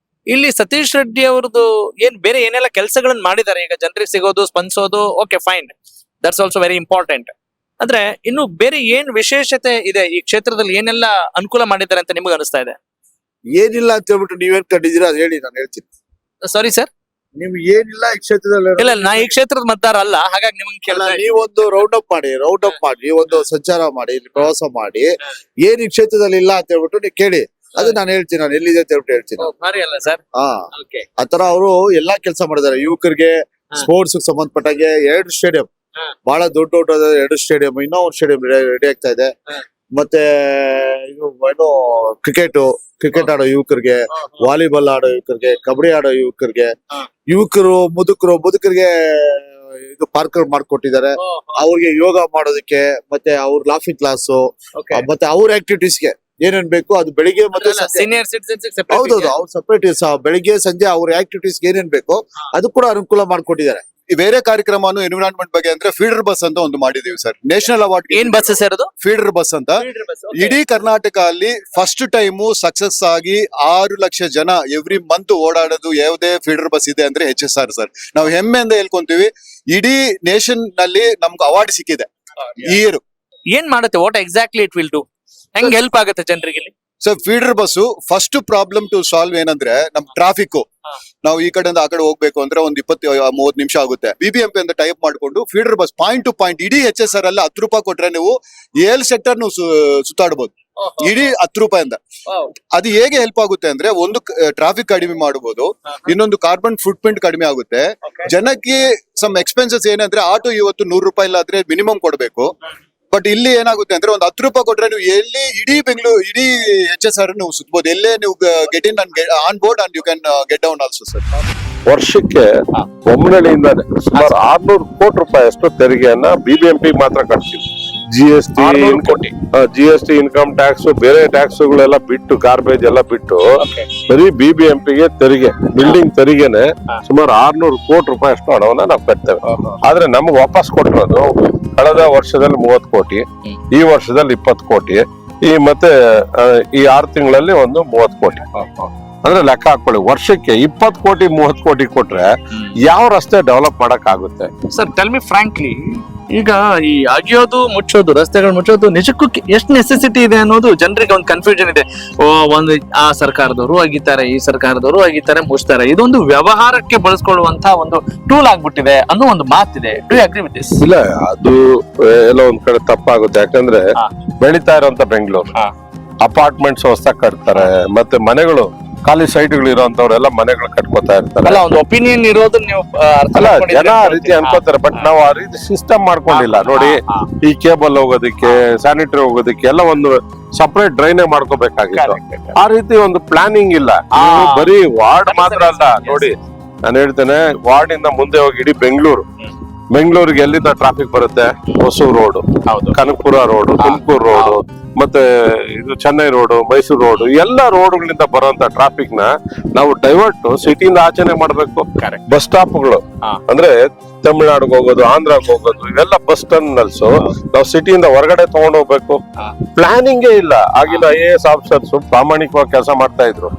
ಇಲ್ಲಿ ಸತೀಶ್ ರೆಡ್ಡಿ ಅವ್ರದ್ದು ಬೇರೆ ಏನೆಲ್ಲ ಕೆಲಸಗಳನ್ನ ಮಾಡಿದ್ದಾರೆ, ಈಗ ಜನರಿಗೆ ಸಿಗೋದು, ಸ್ಪಂದಿಸೋದು, okay fine, that's also very important. ಆದ್ರೆ ಇನ್ನು ಬೇರೆ ಏನ್ ವಿಶೇಷತೆ ಇದೆ ಈ ಕ್ಷೇತ್ರದಲ್ಲಿ, ಏನೆಲ್ಲ ಅನುಕೂಲ ಮಾಡಿದ್ದಾರೆ ಅಂತ ನಿಮ್ಗೆ ಅನಿಸ್ತಾ ಇದೆ? ಏನಿಲ್ಲ ಅಂತ ಹೇಳ್ಬಿಟ್ಟು ನೀವೇನ್ ಕಂಡಿದ್ದೀರಾ ಅದು ಹೇಳಿ, ನಾನು ಹೇಳ್ತೀನಿ. ಸಾರಿ ಸರ್, ನೀವು ಏನಿಲ್ಲ ಈ ಕ್ಷೇತ್ರದಲ್ಲಿ ಇಲ್ಲ ನಾ ಈ ಕ್ಷೇತ್ರದ ಮತದಾರ ಅಲ್ಲ, ಹಾಗಾಗಿ ನಿಮ್ಗೆ ಕೇಳ. ನೀವೊಂದು ರೌಂಡ್ ಅಪ್ ಮಾಡಿ ಒಂದು ಸಂಚಾರ ಮಾಡಿ, ಇಲ್ಲಿ ಪ್ರವಾಸ ಮಾಡಿ, ಏನ್ ಈ ಕ್ಷೇತ್ರದಲ್ಲಿ ಇಲ್ಲ ಅಂತ ಹೇಳ್ಬಿಟ್ಟು ನೀವು ಕೇಳಿ, ಅದು ನಾನು ಹೇಳ್ತೀನಿ, ನಾನು ಎಲ್ಲಿದೆ ಅಂತ ಹೇಳ್ಬಿಟ್ಟು ಹೇಳ್ತೀನಿ. ಭಾರಿ ಅಲ್ಲ ಸರ್? ಹಾ, ಆತರ ಅವರು ಎಲ್ಲಾ ಕೆಲಸ ಮಾಡಿದ್ದಾರೆ. ಯುವಕರಿಗೆ ಸ್ಪೋರ್ಟ್ಸ್ ಸಂಬಂಧಪಟ್ಟಾಗೆ 2 ಸ್ಟೇಡಿಯಂ, ಬಹಳ ದೊಡ್ಡ 2 ಸ್ಟೇಡಿಯಂ, ಇನ್ನೂ ಒಂದು ಸ್ಟೇಡಿಯಂ ರೆಡಿ ಆಗ್ತಾ ಇದೆ. ಮತ್ತೆ ಇದು ಏನು ಕ್ರಿಕೆಟ್ ಆಡೋ ಯುವಕರಿಗೆ, ವಾಲಿಬಾಲ್ ಆಡೋ ಯುವಕರಿಗೆ, ಕಬಡ್ಡಿ ಆಡೋ ಯುವಕರು, ಮುದುಕರಿಗೆ ಇದು ಪಾರ್ಕ್ ಮಾಡ್ಕೊಟ್ಟಿದ್ದಾರೆ. ಅವ್ರಿಗೆ ಯೋಗ ಮಾಡೋದಕ್ಕೆ, ಮತ್ತೆ ಅವ್ರ ಲಾಫಿಂಗ್ ಕ್ಲಾಸ್, ಮತ್ತೆ ಅವ್ರ ಆಕ್ಟಿವಿಟೀಸ್ಗೆ ಏನೇನ್ ಬೇಕು ಅದು ಬೆಳಿಗ್ಗೆ ಮತ್ತೆ ಸೀನಿಯರ್ ಸಿಟಿಜನ್ಸ್ ಹೌದೌದು, ಅವ್ರ ಸಪರೇಟ್ ಬೆಳಿಗ್ಗೆ ಸಂಜೆ ಅವ್ರ ಆಕ್ಟಿವಿಟೀಸ್ ಏನೇನ್ ಬೇಕು ಅದು ಕೂಡ ಅನುಕೂಲ ಮಾಡ್ಕೊಟ್ಟಿದ್ದಾರೆ. ಬೇರೆ ಕಾರ್ಯಕ್ರಮನು ಎನ್ವಿರಾನ್ಮೆಂಟ್ ಬಗ್ಗೆ ಅಂದ್ರೆ ಫೀಡರ್ ಬಸ್ ಅಂತ ಒಂದು ಮಾಡಿದೀವಿ ಸರ್. ನ್ಯಾಷನಲ್ ಅವಾರ್ಡ್ ಏನ್ ಬಸ್ ಸರ್ ಅದು? ಫೀಡರ್ ಬಸ್ ಅಂತ. ಇಡೀ ಕರ್ನಾಟಕ ಅಲ್ಲಿ ಫಸ್ಟ್ ಟೈಮ್ ಸಕ್ಸಸ್ ಆಗಿ 6 ಲಕ್ಷ ಜನ ಎವ್ರಿ ಮಂತ್ ಓಡಾಡೋದು ಯಾವುದೇ ಫೀಡರ್ ಬಸ್ ಇದೆ ಅಂದ್ರೆ HSR ಸರ್. ನಾವು ಹೆಮ್ಮೆಯಿಂದ ಹೇಳ್ಕೊಂತೀವಿ. ಇಡೀ ನೇಷನ್ ನಲ್ಲಿ ನಮ್ಗೆ ಅವಾರ್ಡ್ ಸಿಕ್ಕಿದೆ ಈ ಇಯರ್. ಏನ್ ಮಾಡುತ್ತೆ, what exactly it will do, ಹೆಂಗ್ ಹೆಲ್ಪ್ ಆಗುತ್ತೆ ಜನರಿಗೆ? Sir feeder bus first problem to solve ಏನಂದ್ರೆ ನಮ್ ಟ್ರಾಫಿಕ್. ನಾವು ಈ ಕಡೆಯಿಂದ ಆ ಕಡೆ ಹೋಗ್ಬೇಕು ಅಂದ್ರೆ ಒಂದು 20-30 ನಿಮಿಷ ಆಗುತ್ತೆ. BBMP ಅಂತ ಟೈಪ್ ಮಾಡ್ಕೊಂಡು feeder bus point to point ಇಡೀ HSR ಅಲ್ಲಿ 10 ರೂಪಾಯಿ ಕೊಟ್ರೆ ನೀವು 7 ಸೆಕ್ಟರ್ ನೀವು ಸುತ್ತಾಡ್ಬೋದು ಇಡೀ 10 ರೂಪಾಯಿಂದ. ಅದು ಹೇಗೆ ಹೆಲ್ಪ್ ಆಗುತ್ತೆ ಅಂದ್ರೆ, ಒಂದು ಟ್ರಾಫಿಕ್ ಕಡಿಮೆ ಮಾಡಬಹುದು, ಇನ್ನೊಂದು ಕಾರ್ಬನ್ ಫುಟ್ ಪ್ರಿಂಟ್ ಕಡಿಮೆ ಆಗುತ್ತೆ. ಜನಕ್ಕೆ ಸಮ್ ಎಕ್ಸ್ಪೆನ್ಸಸ್ ಏನಂದ್ರೆ, ಆಟೋ ಇವತ್ತು 100 ರೂಪಾಯಿ ಇಲ್ಲ ಆದ್ರೆ ಮಿನಿಮಮ್ ಕೊಡ್ಬೇಕು. ಬಟ್ ಇಲ್ಲಿ ಏನಾಗುತ್ತೆ ಅಂದ್ರೆ ಒಂದು 10 ರೂಪಾಯಿ ಕೊಟ್ರೆ ನೀವು ಎಲ್ಲಿ ಇಡೀ ಬೆಂಗಳೂರು ಇಡೀ HSR ನೀವು ಸುತ್ತಬಹುದು. ಎಲ್ಲೇ ನೀವು get in on board and you can get down also sir. ವರ್ಷಕ್ಕೆ ಬೊಮ್ಮನಹಳ್ಳಿಯಿಂದ ಸುಮಾರು 600 ಕೋಟಿ ರೂಪಾಯಿ ಅಷ್ಟು ತೆರಿಗೆಯನ್ನ BBMP ಮಾತ್ರ ಕಟ್ತೀವಿ. GST, ಇನ್ಕಮ್ ಟ್ಯಾಕ್ಸ್, ಬೇರೆ ಟ್ಯಾಕ್ಸ್ ಗಳೆಲ್ಲ ಬಿಟ್ಟು, ಗಾರ್ಬೇಜ್ ಎಲ್ಲ ಬಿಟ್ಟು ಬರೀ BBMP ಗೆ ತೆರಿಗೆ, ಬಿಲ್ಡಿಂಗ್ ತೆರಿಗೆನೆ ಸುಮಾರು 600 ಕೋಟಿ ರೂಪಾಯಿ ಅಷ್ಟು ಹಣವನ್ನ ನಾವು ಕಟ್ತೇವೆ. ಆದ್ರೆ ನಮ್ಗೆ ವಾಪಸ್ ಕೊಟ್ಟಿರೋದು ಕಳೆದ ವರ್ಷದಲ್ಲಿ 30 ಕೋಟಿ, ಈ ವರ್ಷದಲ್ಲಿ 20 ಕೋಟಿ, ಮತ್ತೆ ಈ 6 ತಿಂಗಳಲ್ಲಿ ಒಂದು 30 ಕೋಟಿ. ಅಂದ್ರೆ ಲೆಕ್ಕ ಹಾಕೊಳ್ಳಿ, ವರ್ಷಕ್ಕೆ 20 ಕೋಟಿ 30 ಕೋಟಿ ಕೊಟ್ರೆ ಯಾವ ರಸ್ತೆ ಡೆವಲಪ್ ಮಾಡಕ್ ಆಗುತ್ತೆ ಸರ್? ಟೆಲ್ ಮಿ ಫ್ರಾಂಕ್ಲಿ, ಈಗ ಈ ಅಗಿಯೋದು ಮುಚ್ಚೋದು, ರಸ್ತೆಗಳು ಮುಚ್ಚೋದು ನಿಜಕ್ಕೂ ಎಷ್ಟು ನೆಸೆಸಿಟಿ ಇದೆ ಅನ್ನೋದು ಜನರಿಗೆ ಒಂದು ಕನ್ಫ್ಯೂಷನ್ ಇದೆ. ಒಂದು ಆ ಸರ್ಕಾರದವರು ಅಗಿತಾರೆ, ಈ ಸರ್ಕಾರದವರು ಅಗಿತಾರೆ, ಮುಚ್ತಾರೆ, ಇದೊಂದು ವ್ಯವಹಾರಕ್ಕೆ ಬಳಸ್ಕೊಳ್ಳುವಂತ ಒಂದು ಟೂಲ್ ಆಗ್ಬಿಟ್ಟಿದೆ ಅನ್ನೋ ಒಂದು ಮಾತಿದೆ. Do you agree with this? ಇಲ್ಲ, ಅದು ಎಲ್ಲ ಒಂದ್ ಕಡೆ ತಪ್ಪಾಗುತ್ತೆ. ಯಾಕಂದ್ರೆ ಬೆಳೀತಾ ಇರೋಂತ ಬೆಂಗಳೂರು ಅಪಾರ್ಟ್ಮೆಂಟ್ಸ್ ಹೊಸ ಕಟ್ತಾರೆ, ಮತ್ತೆ ಮನೆಗಳು ಖಾಲಿ ಸೈಟ್ಗಳು ಇರೋಂತವ್ರೆಲ್ಲ ಮನೆಗಳು ಕಟ್ಕೋತಾ ಇರ್ತಾರೆ. ಅಲ್ಲ, ಒಂದು ಒಪಿನಿಯನ್ ಇರೋದು ನೀವು ಅಲ್ಲ, ಜನ ಆ ರೀತಿ ಅನ್ಕೋತಾರೆ. ಬಟ್ ನಾವು ಆ ರೀತಿ ಸಿಸ್ಟಮ್ ಮಾಡ್ಕೊಂಡಿಲ್ಲ ನೋಡಿ. ಈ ಕೇಬಲ್ ಹೋಗೋದಕ್ಕೆ, ಸ್ಯಾನಿಟರಿ ಹೋಗೋದಕ್ಕೆ ಎಲ್ಲ ಒಂದು ಸಪರೇಟ್ ಡ್ರೈನೇ ಮಾಡ್ಕೋಬೇಕಾಗಿತ್ತು. ಆ ರೀತಿ ಒಂದು ಪ್ಲಾನಿಂಗ್ ಇಲ್ಲ. ಬರೀ ವಾರ್ಡ್ ಮಾತ್ರ ಅಲ್ಲ ನೋಡಿ, ನಾನು ಹೇಳ್ತೇನೆ, ವಾರ್ಡ್ ಇಂದ ಮುಂದೆ ಹೋಗಿ ಇಡೀ ಬೆಂಗಳೂರಿಗೆ ಎಲ್ಲಿಂದ ಟ್ರಾಫಿಕ್ ಬರುತ್ತೆ? Hosur road, Kanakapura road, Tumakuru road, ಮತ್ತೆ ಇದು ಚೆನ್ನೈ ರೋಡ್, ಮೈಸೂರು ರೋಡ್, ಎಲ್ಲ ರೋಡ್ಗಳಿಂದ ಬರುವಂತ ಟ್ರಾಫಿಕ್ ನ ನಾವು ಡೈವರ್ಟ್ ಸಿಟಿಯಿಂದ ಆಚರಣೆ ಮಾಡ್ಬೇಕು. ಬಸ್ ಸ್ಟಾಪ್ಗಳು ಅಂದ್ರೆ ತಮಿಳ್ನಾಡಿಗೆ ಹೋಗೋದು, ಆಂಧ್ರಕ್ಕೆ ಹೋಗೋದು, ಇವೆಲ್ಲ ಬಸ್ ಟರ್ಮಿನಲ್ಸ್ ನಾವು ಸಿಟಿಯಿಂದ ಹೊರಗಡೆ ತಗೊಂಡ್ ಹೋಗ್ಬೇಕು. ಪ್ಲಾನಿಂಗೇ ಇಲ್ಲ. ಆಗಿನ IAS ಆಫೀಸರ್ಸ್ ಪ್ರಾಮಾಣಿಕವಾಗಿ ಕೆಲಸ ಮಾಡ್ತಾ ಇದ್ರು.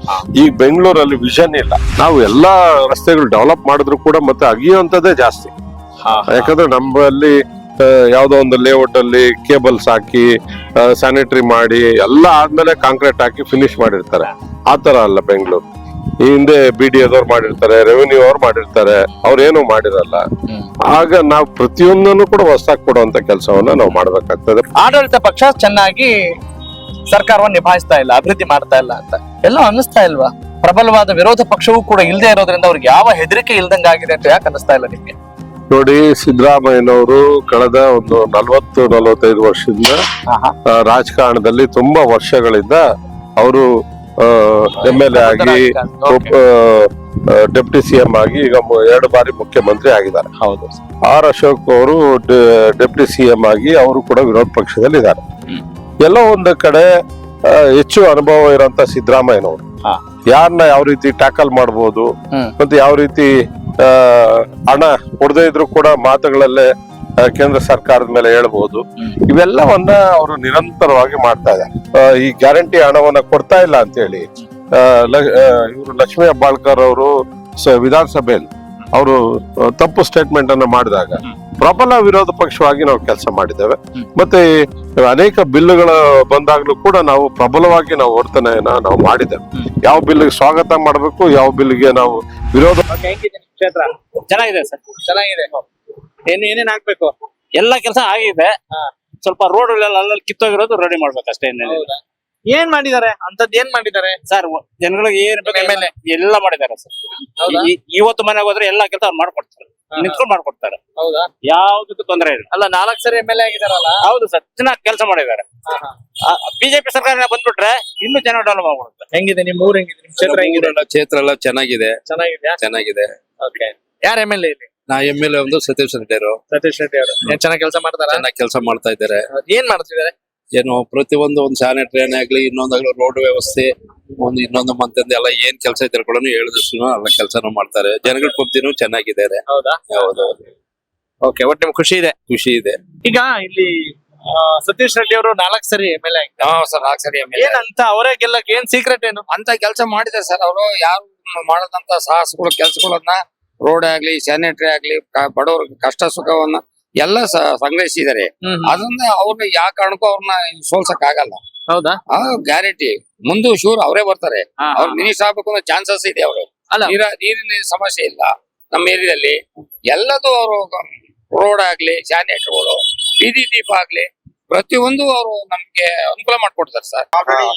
ಈಗ ಬೆಂಗಳೂರಲ್ಲಿ ವಿಷನ್ ಇಲ್ಲ. ನಾವು ಎಲ್ಲಾ ರಸ್ತೆಗಳು ಡೆವಲಪ್ ಮಾಡಿದ್ರು ಕೂಡ ಮತ್ತೆ ಅಗಿಯುವಂತದ್ದೇ ಜಾಸ್ತಿ. ಯಾಕಂದ್ರೆ ನಮ್ಮಲ್ಲಿ ಯಾವ್ದೋ ಒಂದು ಲೇಔಟ್ ಅಲ್ಲಿ ಕೇಬಲ್ಸ್ ಹಾಕಿ, ಸ್ಯಾನಿಟರಿ ಮಾಡಿ, ಎಲ್ಲ ಆದ್ಮೇಲೆ ಕಾಂಕ್ರೀಟ್ ಹಾಕಿ ಫಿನಿಶ್ ಮಾಡಿರ್ತಾರೆ. ಆತರ ಅಲ್ಲ ಬೆಂಗಳೂರು. ಈ ಹಿಂದೆ BDA ಮಾಡಿರ್ತಾರೆ, ರೆವಿನ್ಯೂ ಅವ್ರು ಮಾಡಿರ್ತಾರೆ, ಅವ್ರೇನು ಮಾಡಿರಲ್ಲ. ಆಗ ನಾವು ಪ್ರತಿಯೊಂದನ್ನು ಕೂಡ ಹೊಸದಾಗಿ ಕೊಡುವಂತ ಕೆಲಸವನ್ನ ನಾವು ಮಾಡ್ಬೇಕಾಗ್ತದೆ. ಆಡಳಿತ ಪಕ್ಷ ಚೆನ್ನಾಗಿ ಸರ್ಕಾರವನ್ನು ನಿಭಾಯಿಸ್ತಾ ಇಲ್ಲ, ಅಭಿವೃದ್ಧಿ ಮಾಡ್ತಾ ಇಲ್ಲ ಅಂತ ಎಲ್ಲ ಅನ್ನಿಸ್ತಾ ಇಲ್ವಾ? ಪ್ರಬಲವಾದ ವಿರೋಧ ಪಕ್ಷವೂ ಕೂಡ ಇಲ್ಲದೆ ಇರೋದ್ರಿಂದ ಅವ್ರಿಗೆ ಯಾವ ಹೆದರಿಕೆ ಇಲ್ದಂಗಾಗಿದೆ ಅಂತ ಯಾಕೆ ಅನ್ನಿಸ್ತಾ ಇಲ್ಲ ನಿಮ್ಗೆ? ನೋಡಿ, ಸಿದ್ದರಾಮಯ್ಯನವರು ಕಳೆದ ಒಂದು 40-45 ವರ್ಷದಿಂದ ರಾಜಕಾರಣದಲ್ಲಿ ತುಂಬಾ ವರ್ಷಗಳಿಂದ ಅವರು MLA ಆಗಿ, ಡೆಪ್ಟಿ CM ಆಗಿ, ಈಗ 2 ಬಾರಿ ಮುಖ್ಯಮಂತ್ರಿ ಆಗಿದ್ದಾರೆ. ಹೌದು. R ಅಶೋಕ್ ಅವರು ಡೆಪ್ಟಿ CM ಆಗಿ ಅವರು ಕೂಡ ವಿರೋಧ ಪಕ್ಷದಲ್ಲಿ ಇದ್ದಾರೆ. ಎಲ್ಲೋ ಒಂದು ಕಡೆ ಹೆಚ್ಚು ಅನುಭವ ಇರುವಂತ ಸಿದ್ದರಾಮಯ್ಯನವರು ಯಾರನ್ನ ಯಾವ ರೀತಿ ಟ್ಯಾಕಲ್ ಮಾಡ್ಬೋದು, ಮತ್ತೆ ಯಾವ ರೀತಿ ಹಣ ಕೊಡದೇ ಇದ್ರು ಕೂಡ ಮಾತುಗಳಲ್ಲೇ ಕೇಂದ್ರ ಸರ್ಕಾರದ ಮೇಲೆ ಹೇಳ್ಬೋದು. ಇವೆಲ್ಲವನ್ನ ಅವರು ನಿರಂತರವಾಗಿ ಮಾಡ್ತಾ ಇದ್ದಾರೆ. ಈ ಗ್ಯಾರಂಟಿ ಹಣವನ್ನ ಕೊಡ್ತಾ ಇಲ್ಲ ಅಂತ ಹೇಳಿ ಇವರು ಲಕ್ಷ್ಮೀ ಹೆಬ್ಬಾಳ್ಕರ್ ಅವರು ವಿಧಾನಸಭೆಯಲ್ಲಿ ಅವರು ತಪ್ಪು ಸ್ಟೇಟ್ಮೆಂಟ್ ಅನ್ನ ಮಾಡಿದಾಗ ಪ್ರಬಲ ವಿರೋಧ ಪಕ್ಷವಾಗಿ ನಾವು ಕೆಲಸ ಮಾಡಿದ್ದೇವೆ. ಮತ್ತೆ ಅನೇಕ ಬಿಲ್luಗಳ ಬಂದಾಗ್ಲೂ ಕೂಡ ನಾವು ಪ್ರಬಲವಾಗಿ ನಾವು ವರ್ತನೆಯನ್ನ ನಾವು ಮಾಡಿದ್ದೇವೆ. ಯಾವ ಬಿಲ್ಗೆ ಸ್ವಾಗತ ಮಾಡಬೇಕು, ಯಾವ ಬಿಲ್ಗೆ ನಾವು ವಿರೋಧ. ಹೆಂಗಿದೆ ನಿಮ್ ಕ್ಷೇತ್ರ? ಚೆನ್ನಾಗಿದೆ ಸರ್, ಚೆನ್ನಾಗಿದೆ. ಏನೇನ್ ಆಗ್ಬೇಕು? ಎಲ್ಲ ಕೆಲಸ ಆಗಿದೆ. ಸ್ವಲ್ಪ ರೋಡ್ ಅಲ್ಲಲ್ಲಿ ಕಿತ್ತೋಗಿರೋದು ರೆಡಿ ಮಾಡ್ಬೇಕು ಅಷ್ಟೇ. ಏನ್ ಮಾಡಿದ್ದಾರೆ ಅಂತದ್? ಏನ್ ಮಾಡಿದ್ದಾರೆ ಸರ್ ಜನಗಳಿಗೆ ಏನ್ MLA ಎಲ್ಲ ಮಾಡಿದ್ದಾರೆ ಸರ್. ಇವತ್ತು ಮನೆಗೆ ಹೋದ್ರೆ ಎಲ್ಲಾ ಕೆಲಸ ಅವ್ರು ಮಾಡ್ಕೊಡ್ತಾರೆ, ನಿಂತ್ಕೊಂಡು ಮಾಡ್ಕೊಡ್ತಾರೆ. ಹೌದಾ? ಯಾವ್ದಕ್ಕೂ ತೊಂದರೆ ಇಲ್ಲ. ಅಲ್ಲ 4 ಸರಿ MLA ಆಗಿದಾರಲ್ಲ? ಹೌದು ಸರ್, ಚೆನ್ನಾಗಿ ಕೆಲಸ ಮಾಡಿದ್ದಾರೆ. ಬಿಜೆಪಿ ಸರ್ಕಾರ ಬಂದ್ಬಿಟ್ರೆ ಇನ್ನೂ ಚೆನ್ನಾಗಿ ಡೆವಲಪ್ ಆಗ್ಬಿಡುತ್ತೆ. ಹೆಂಗಿದೆ ನಿಮ್ ಊರ್? ಹೆಂಗಿದೆ ನಿಮ್ ಕ್ಷೇತ್ರ? ಹೆಂಗಿದೆ? ಕ್ಷೇತ್ರ ಎಲ್ಲ ಚೆನ್ನಾಗಿದೆ. ಚೆನ್ನಾಗಿದೆ. ಓಕೆ, ಯಾರ MLA ಇಲ್ಲಿ? ನಾ MLA ಒಂದು ಸತೀಶ್ ರೆಡ್ಡಿ ಅವರು. ಸತೀಶ್ ರೆಡ್ಡಿ ಅವರು ಏನ್ ಚೆನ್ನಾಗಿ ಕೆಲಸ ಮಾಡ್ತಾರ? ಚೆನ್ನಾಗಿ ಕೆಲಸ ಮಾಡ್ತಾ ಇದ್ದಾರೆ. ಏನ್ ಮಾಡ್ತಿದ್ದಾರೆ? ಏನು ಪ್ರತಿಯೊಂದು ಒಂದು ಸ್ಯಾನಿಟರಿ ಆಗ್ಲಿ, ಇನ್ನೊಂದಾಗ್ಲಿ, ರೋಡ್ ವ್ಯವಸ್ಥೆ, ಇನ್ನೊಂದು ಮಂತಂದ ಎಲ್ಲ ಏನ್ ಕೆಲಸ ಇದ್ದಾರೆ ಕೂಡ ಹೇಳಿದಷ್ಟು ಎಲ್ಲ ಕೆಲಸನೂ ಮಾಡ್ತಾರೆ. ಜನಗಳ ಪಬ್ದಿನೂ ಚೆನ್ನಾಗಿದ್ದಾರೆ. ಹೌದಾ? ಹೌದೌದು. ಓಕೆ, ಒಟ್ಟು ನಿಮ್ಗೆ ಖುಷಿ ಇದೆ? ಖುಷಿ ಇದೆ. ಈಗ ಇಲ್ಲಿ ಸತೀಶ್ ರೆಡ್ಡಿ ಅವರು 4 ಸರಿ MLA ಆಗಿದ್ದಾರೆ. ಸರ್ 4 ಸರಿ ಏನಂತ ಅವರೇ ಗೆಲ್ಲಕ್ಕೆ ಏನ್ ಸೀಕ್ರೆಟ್ ಏನು? ಅಂತ ಕೆಲಸ ಮಾಡಿದ್ದಾರೆ ಸರ್. ಅವರು ಯಾರು ಮಾಡದಂತ ಸಾಹಸಗಳು ಕೆಲಸಗಳನ್ನ, ರೋಡ್ ಆಗ್ಲಿ, ಸ್ಯಾನಿಟರಿ ಆಗ್ಲಿ, ಬಡವ್ರ ಕಷ್ಟ ಸುಖವನ್ನ ಎಲ್ಲ ಸಂಗ್ರಹಿಸಿದ್ದಾರೆ. ಅದನ್ನ ಅವ್ರನ್ನ ಯಾವ ಕಾರಣಕ್ಕೂ ಅವ್ರನ್ನ ಸೋಲ್ಸಕ್ ಆಗಲ್ಲ. ಹೌದಾ? ಗ್ಯಾರಂಟಿ ಮುಂದೆ ಶೂರ್ ಅವರೇ ಬರ್ತಾರೆ. ಅವ್ರ ಮಿನಿಸ್ಟರ್ ಆಗ್ಬೇಕು ಅನ್ನೋ ಚಾನ್ಸಸ್ ಇದೆ. ಅವರು ನೀರಿನ ಸಮಸ್ಯೆ ಇಲ್ಲ ನಮ್ಮ ಏರಿಯಾದಲ್ಲಿ. ಎಲ್ಲದೂ ಅವರು ರೋಡ್ ಆಗ್ಲಿ, ಸ್ಯಾನಿಟರಿಗಳು, ಬೀದಿ ದೀಪ ಆಗ್ಲಿ, ಪ್ರತಿಯೊಂದು ಅವರು ನಮ್ಗೆ ಅನುಕೂಲ ಮಾಡ್ಕೊಡ್ತಾರೆ ಸರ್.